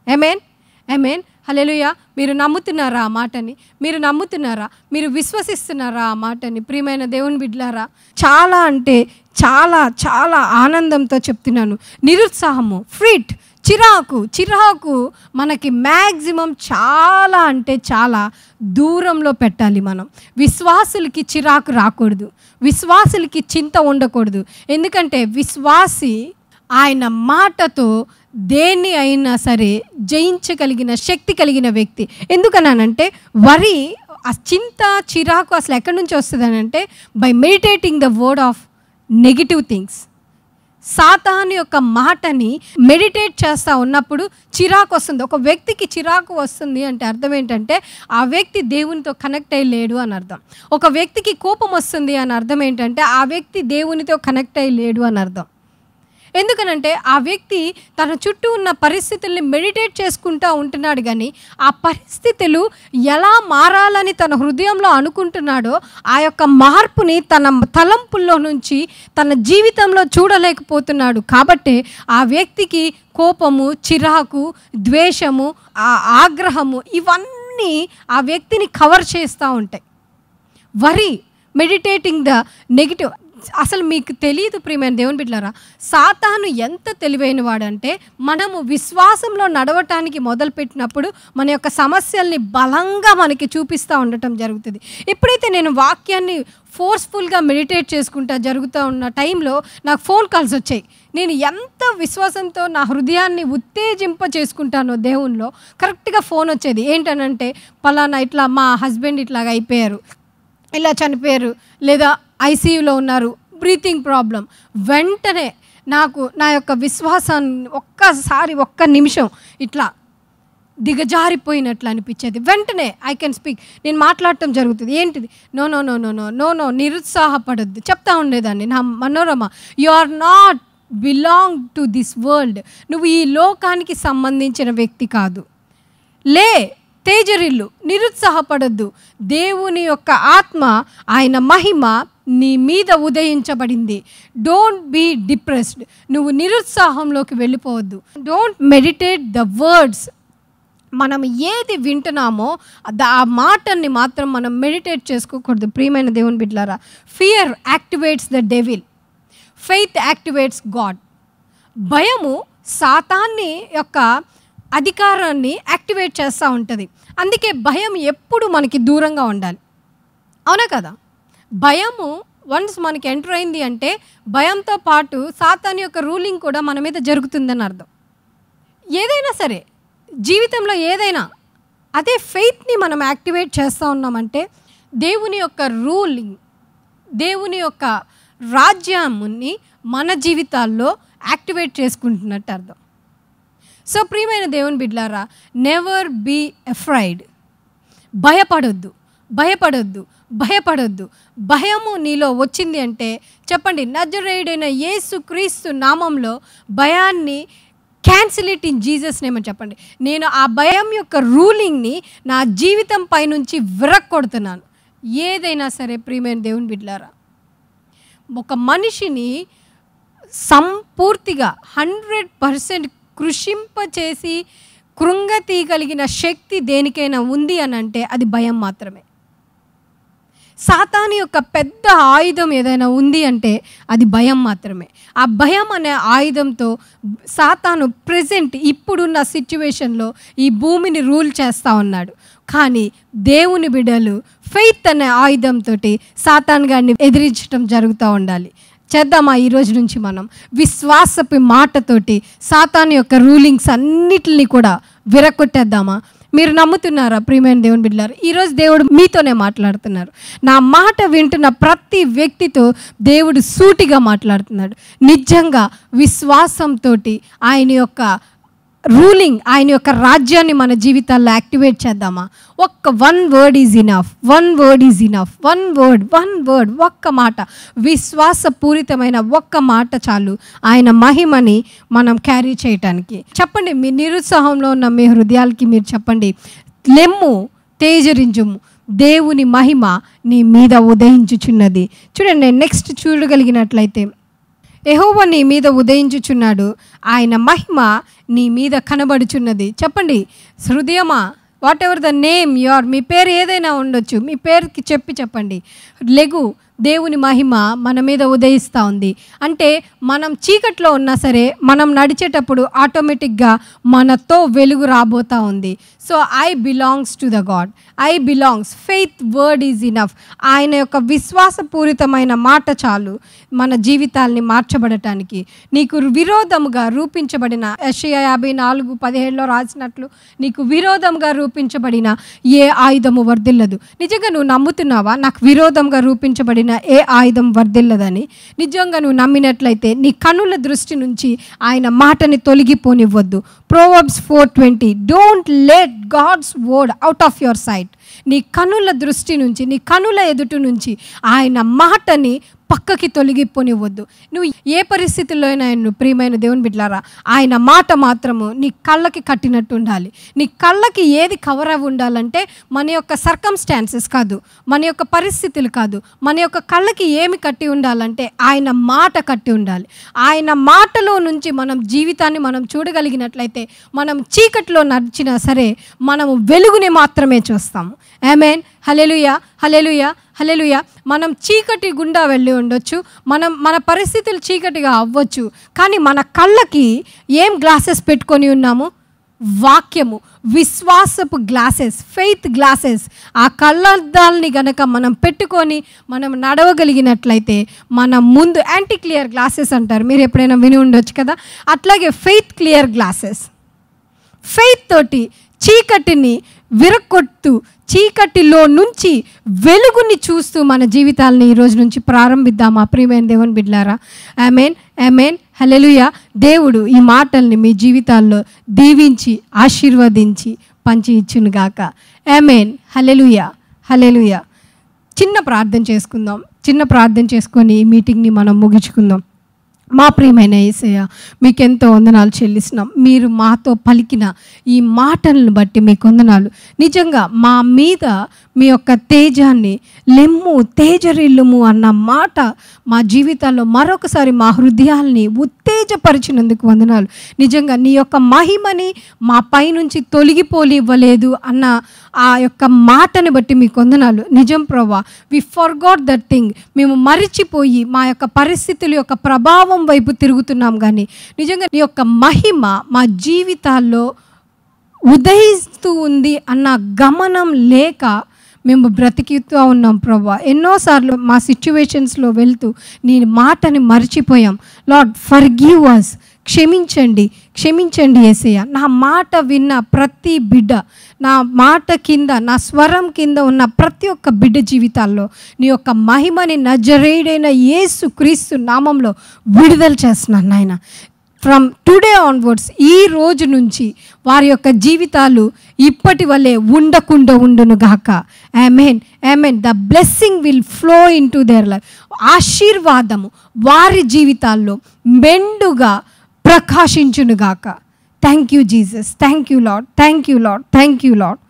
ఆమేన్. హల్లెలూయా. మీరు నమ్ముతున్నారా ఆ మాటని? మీరు నమ్ముతున్నారా? మీరు విశ్వసిస్తున్నారా ఆ మాటని? ప్రియమైన దేవుని బిడ్డలారా, చాలా అంటే చాలా ఆనందంతో చెప్తున్నాను. నిరుత్సాహము, ఫ్రిట్, చిరాకు మనకి మ్యాక్సిమం చాలా అంటే చాలా దూరంలో పెట్టాలి. మనం విశ్వాసులకి చిరాకు రాకూడదు, విశ్వాసులకి చింత ఉండకూడదు. ఎందుకంటే విశ్వాసి ఆయన మాటతో దేన్ని అయినా సరే జయించగలిగిన శక్తి కలిగిన వ్యక్తి. ఎందుకన్నానంటే ఆ చింత, చిరాకు అసలు ఎక్కడి నుంచి వస్తుంది అని అంటే by meditating the word of negative things. సాతాను యొక్క మాటని మెడిటేట్ చేస్తూ ఉన్నప్పుడు చిరాకు వస్తుంది. ఒక వ్యక్తికి చిరాకు వస్తుంది అంటే అర్థం ఏంటంటే ఆ వ్యక్తి దేవునితో కనెక్ట్ అయ్యి లేడు అని అర్థం. ఒక వ్యక్తికి కోపం వస్తుంది అని అర్థం ఏంటంటే ఆ వ్యక్తి దేవునితో కనెక్ట్ అయ్యి లేడు అని అర్థం. ఎందుకనంటే ఆ వ్యక్తి తన చుట్టూ ఉన్న పరిస్థితుల్ని మెడిటేట్ చేసుకుంటూ ఉంటున్నాడు, కానీ ఆ పరిస్థితులు ఎలా మారాలని తన హృదయంలో అనుకుంటున్నాడో ఆ యొక్క మార్పుని తన తలంపుల్లో నుంచి తన జీవితంలో చూడలేకపోతున్నాడు. కాబట్టి ఆ వ్యక్తికి కోపము, చిరాకు, ద్వేషము, ఆగ్రహము ఇవన్నీ ఆ వ్యక్తిని కవర్ చేస్తూ ఉంటాయి. Meditating the negative. అసలు మీకు తెలియదు ప్రియమైన దేవుని బిడ్డలారా, సాతాను ఎంత తెలివైన వాడంటే మనము విశ్వాసంలో నడవటానికి మొదలుపెట్టినప్పుడు మన యొక్క సమస్యల్ని బలంగా మనకి చూపిస్తూ ఉండటం జరుగుతుంది. ఎప్పుడైతే నేను వాక్యాన్ని ఫోర్స్ఫుల్గా మెడిటేట్ చేసుకుంటా జరుగుతూ ఉన్న టైంలో నాకు ఫోన్ కాల్స్ వచ్చాయి. నేను ఎంత విశ్వాసంతో నా హృదయాన్ని ఉత్తేజింప చేసుకుంటానో దేవునిలో, కరెక్ట్గా ఫోన్ వచ్చేది. ఏంటనంటే పలానా ఇట్లా మా హస్బెండ్ ఇట్లాగ అయిపోయారు, ఇలా చనిపోయారు, లేదా ఐసీయూలో ఉన్నారు, బ్రీతింగ్ ప్రాబ్లం. వెంటనే నాకు నా యొక్క విశ్వాసాన్ని ఒక్కసారి ఒక్క నిమిషం ఇట్లా దిగజారిపోయినట్లు అనిపించేది. వెంటనే ఐ కెన్ స్పీక్, నేను మాట్లాడటం జరుగుతుంది. ఏంటిది? No no no no no no no నిరుత్సాహపడద్దు చెప్తా ఉండేదాన్ని. నా Manorama, you are not belong to this world. నువ్వు ఈ లోకానికి సంబంధించిన వ్యక్తి కాదు. లే, తేజరిల్లు, నిరుత్సాహపడద్దు. దేవుని యొక్క ఆత్మ, ఆయన మహిమ నీ మీద ఉదయించబడింది. Don't be depressed. నువ్వు నిరుత్సాహంలోకి వెళ్ళిపోవద్దు. Don't meditate the words. మనం ఏది వింటున్నామో ఆ మాటని మాత్రం మనం మెడిటేట్ చేసుకోకూడదు. ప్రియమైన దేవుని బిడ్డలారా, fear activates the devil, faith activates God. భయము సాతాన్ని యొక్క అధికారాన్ని యాక్టివేట్ చేస్తూ ఉంటుంది. అందుకే భయం ఎప్పుడు మనకి దూరంగా ఉండాలి. అవునా కదా? భయము వన్స్ మనకి ఎంటర్ అయింది అంటే భయంతో పాటు సాతాను యొక్క రూలింగ్ కూడా మన మీద జరుగుతుందని అర్థం. ఏదైనా సరే జీవితంలో ఏదైనా, అదే ఫెయిత్ని మనం యాక్టివేట్ చేస్తూ ఉన్నామంటే దేవుని యొక్క రూలింగ్, దేవుని యొక్క రాజ్యాన్ని మన జీవితాల్లో యాక్టివేట్ చేసుకుంటున్నట్టు అర్థం. సో ప్రియమైన దేవుని బిడ్డలారా, నెవర్ బీ ఎఫ్రైడ్. భయపడొద్దు, భయపడొద్దు, భయపడొద్దు. భయము నీలో వచ్చింది అంటే చెప్పండి, నజరేయుడైన యేసు క్రీస్తు నామంలో భయాన్ని cancel it in Jesus name అని చెప్పండి. నేను ఆ భయం యొక్క రూలింగ్ని నా జీవితం పైనుంచి విరక్కొడుతున్నాను. ఏదైనా సరే ప్రియమైన దేవుని బిడ్డలారా, ఒక మనిషిని సంపూర్తిగా 100% కృషింపచేసి కృంగతీయగలిగిన శక్తి దేనికైనా ఉంది అని అంటే అది భయం మాత్రమే. సాతాను యొక్క పెద్ద ఆయుధం ఏదైనా ఉంది అంటే అది భయం మాత్రమే. ఆ భయం అనే ఆయుధంతో సాతాను ప్రెజెంట్ ఇప్పుడున్న సిచ్యువేషన్లో ఈ భూమిని రూల్ చేస్తూ ఉన్నాడు. కానీ దేవుని బిడ్డలు ఫెయిత్ అనే ఆయుధంతో సాతాను గారిని ఎదిరించడం జరుగుతూ ఉండాలి. చేద్దామా ఈరోజు నుంచి మనం విశ్వాసపు మాటతోటి సాతాను యొక్క రూలింగ్స్ అన్నిటిని కూడా విరగొట్టేద్దామా? మీరు నమ్ముతున్నారా ప్రియమైన దేవుని బిడ్డలారా? ఈరోజు దేవుడు మీతోనే మాట్లాడుతున్నారు. నా మాట వింటున్న ప్రతి వ్యక్తితో దేవుడు సూటిగా మాట్లాడుతున్నాడు. నిజంగా విశ్వాసంతో ఆయన యొక్క రూలింగ్, ఆయన యొక్క రాజ్యాన్ని మన జీవితాల్లో యాక్టివేట్ చేద్దామా? One word is enough, one word is enough, one word, ఒక్క మాట, విశ్వాసపూరితమైన ఒక్క మాట చాలు ఆయన మహిమని మనం క్యారీ చేయటానికి. చెప్పండి, మీ నిరుత్సాహంలో ఉన్న మీ హృదయాలకి మీరు చెప్పండి, లెమ్ము, తేజరించుము, దేవుని మహిమ నీ మీద ఉదయించుచున్నది. చూడండి, నెక్స్ట్ చూడగలిగినట్లయితే, యెహోవా నీ మీద ఉదయించుచున్నాడు, ఆయన మహిమ నీ మీద కనబడుచున్నది. చెప్పండి, హృదయమా, whatever the name your, మీ పేరు ఏదైనా ఉండొచ్చు, మీ పేరుకి చెప్పండి, లెగు, దేవుని మహిమ మన మీద ఉదయిస్తూ ఉంది. అంటే మనం చీకట్లో ఉన్నా సరే మనం నడిచేటప్పుడు ఆటోమేటిక్గా మనతో వెలుగు రాబోతూ ఉంది. So I belongs to the God, I belongs, faith word is enough. ఆయన యొక్క విశ్వాసపూరితమైన మాట చాలు మన జీవితాల్ని మార్చబడటానికి. నీకు విరోధముగా రూపించబడిన, యెషయా 54:17 రాసినట్లు, నీకు విరోధంగా రూపించబడిన ఏ ఆయుధము వర్ధిల్లదు. నిజంగా నువ్వు నమ్ముతున్నావా నాకు విరోధంగా రూపించబడిన ఏ ఆయుధం వర్ధిల్లదని? నిజంగా నువ్వు నమ్మినట్లయితే నీ కనుల దృష్టి నుంచి ఆయన మాటని తొలగిపోనివ్వద్దు. Proverbs 4:20, don't let God's word out of your sight. నీ కనుల దృష్టి నుంచి, నీ కనుల ఎదుటి నుంచి ఆయన మాటని పక్కకి తొలగిపోనివ్వద్దు. నువ్వు ఏ పరిస్థితుల్లో అయినా నువ్వు ప్రియమైన దేవుని బిడ్డలారా, ఆయన మాట మాత్రము నీ కళ్ళకి కట్టినట్టు ఉండాలి. నీ కళ్ళకి ఏది కవర్ అవి ఉండాలంటే మన యొక్క సర్కమ్స్టాన్సెస్ కాదు, మన యొక్క పరిస్థితులు కాదు, మన యొక్క కళ్ళకి ఏమి కట్టి ఉండాలంటే ఆయన మాట కట్టి ఉండాలి. ఆయన మాటలో నుంచి మనం జీవితాన్ని మనం చూడగలిగినట్లయితే మనం చీకట్లో నడిచినా సరే మనము వెలుగుని మాత్రమే చూస్తాము. ఆమేన్. హల్లెలూయా, హల్లెలూయా, హల్లెలూయా. మనం చీకటి గుండా వెళ్ళి ఉండొచ్చు, మన పరిస్థితులు చీకటిగా అవ్వచ్చు, కానీ మన కళ్ళకి ఏం గ్లాసెస్ పెట్టుకొని ఉన్నాము? వాక్యము, విశ్వాసపు గ్లాసెస్, ఫెయిత్ గ్లాసెస్. ఆ కళ్ళద్దాలని గనక మనం పెట్టుకొని మనం నడవగలిగినట్లయితే మన ముందు యాంటీ క్లియర్ గ్లాసెస్ అంటారు, మీరు ఎప్పుడైనా విని ఉండొచ్చు కదా. అట్లాగే ఫెయిత్ క్లియర్ గ్లాసెస్. ఫెయిత్ తోటి చీకటిని విరగొట్టు, చీకటిలో నుంచి వెలుగుని చూస్తూ మన జీవితాలని ఈరోజు నుంచి ప్రారంభిద్దామా ప్రియమైన దేవుని బిడ్డలారా? ఆమేన్, ఆమేన్, హల్లెలూయా. దేవుడు ఈ మాటల్ని మీ జీవితాల్లో దీవించి ఆశీర్వదించి పంచి ఇచ్చునుగాక. ఆమేన్, హల్లెలూయా, హల్లెలూయా. చిన్న ప్రార్థన చేసుకుందాం. చిన్న ప్రార్థన చేసుకొని ఈ మీటింగ్ని మనం ముగించుకుందాం. మా ప్రియమైన యేసయ్య, మీకెంతో వందనాలు చెల్లిస్తున్నాం. మీరు మాతో పలికిన ఈ మాటలను బట్టి మీకు వందనాలు. నిజంగా మా మీద మీ యొక్క తేజాన్ని, లెమ్ము తేజరిల్లుము అన్న మాట మా జీవితాల్లో మరొకసారి మా హృదయాల్ని ఉత్తేజపరిచినందుకు వందనాలు. నిజంగా నీ యొక్క మహిమని మా పైనుంచి తొలగిపోలివ్వలేదు అన్న ఆ యొక్క మాటని బట్టి మీకు వందనాలు. నిజం ప్రభువా, వి ఫర్గాట్ దట్ థింగ్. మేము మరిచిపోయి మా యొక్క పరిస్థితుల యొక్క ప్రభావం వైపు తిరుగుతున్నాం, కానీ నిజంగా నీ యొక్క మహిమ మా జీవితాల్లో ఉదయిస్తూ ఉంది అన్న గమనం లేక మేము బ్రతికితూ ఉన్నాం ప్రభువా. ఎన్నోసార్లు మా సిచ్యువేషన్స్లో వెళ్తూ నీ మాటని మర్చిపోయాం. లార్డ్, ఫర్గివ్ అస్. క్షమించండి, క్షమించండి యేసయ్య. నా మాట విన్న ప్రతి బిడ్డ, నా మాట కింద, నా స్వరం కింద ఉన్న ప్రతి ఒక్క బిడ్డ జీవితాల్లో నీ యొక్క మహిమని నజరేయుడైన యేసు క్రీస్తు నామంలో విడుదల చేస్తున్నాను నాయన. ఫ్రమ్ టుడే ఆన్వర్డ్స్, ఈ రోజు నుంచి వారి యొక్క జీవితాలు ఇప్పటి వల్లే ఉండకుండా ఉండును గాక. Amen, amen. The blessing will flow into their life. ఆశీర్వాదము వారి జీవితాల్లో మెండుగా ప్రకాశించునుగాక. Thank you Jesus, thank you Lord, thank you Lord, thank you Lord,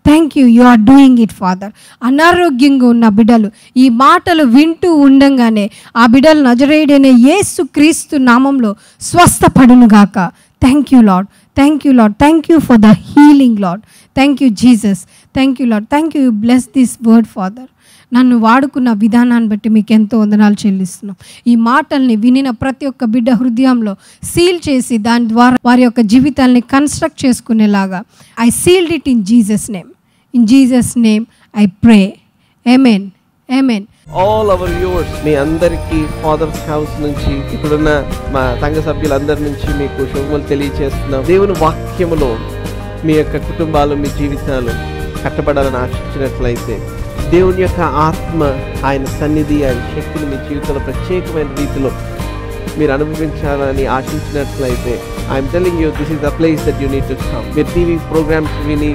thank you. You are doing it father. అనారోగ్యంగా ఉన్న బిడ్డలు ఈ మాటలు వింటూ ఉండంగానే ఆ బిడ్డలు నజరేయుడైన యేసు క్రీస్తు నామంలో స్వస్థపడునుగాక. Thank you Lord, thank you Lord, thank you for the healing Lord. Thank you Jesus, thank you Lord, thank you. Bless this word father. నన్ను వాడుకున్న విధానాన్ని బట్టి మీకు ఎంతో వందనాలు చెల్లిస్తున్నాం. ఈ మాటల్ని వినిన ప్రతి ఒక్క బిడ్డ హృదయంలో సీల్ చేసి దాని ద్వారా వారి యొక్క జీవితాల్ని కన్స్ట్రక్ట్ చేసుకునేలాగా I sealed it in Jesus name. In Jesus name I pray. Amen, amen. All our viewers, మీ అందరికీ ఫాదర్స్ హౌస్ నుంచి, ఇప్పుడున్న మా సంఘ సభ్యులందరి నుంచి మీకు శుభములు తెలియజేస్తున్నాం. దేవుని వాక్యములో మీ యొక్క కుటుంబాలు, మీ జీవితాలు కట్టబడాలని ఆశించినట్లయితే, దేవుని యొక్క ఆత్మ, ఆయన సన్నిధి, ఆయన శక్తిని మీ జీవితంలో ప్రత్యేకమైన రీతిలో మీరు అనుభవించాలని ఆశించినట్లయితే, I'm telling you, this is the place that you need to come. మీరు టీవీ ప్రోగ్రామ్స్ విని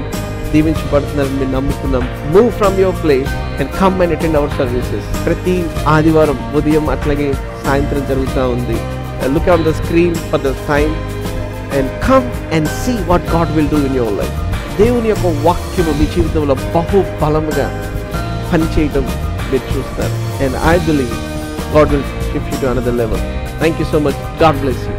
దీవించబడుతున్నారని మేము నమ్ముతున్నాం. Move from your place and come and attend our services. ప్రతి ఆదివారం ఉదయం అట్లాగే సాయంత్రం జరుగుతూ ఉంది. Look on the screen for the time and come and see what God will do in your life. దేవుని యొక్క వాక్యము మీ జీవితంలో బహు బలముగా పనిచేయడం మీరు చూస్తారు. And I believe God will shift you to another level. Thank you so much. God bless you.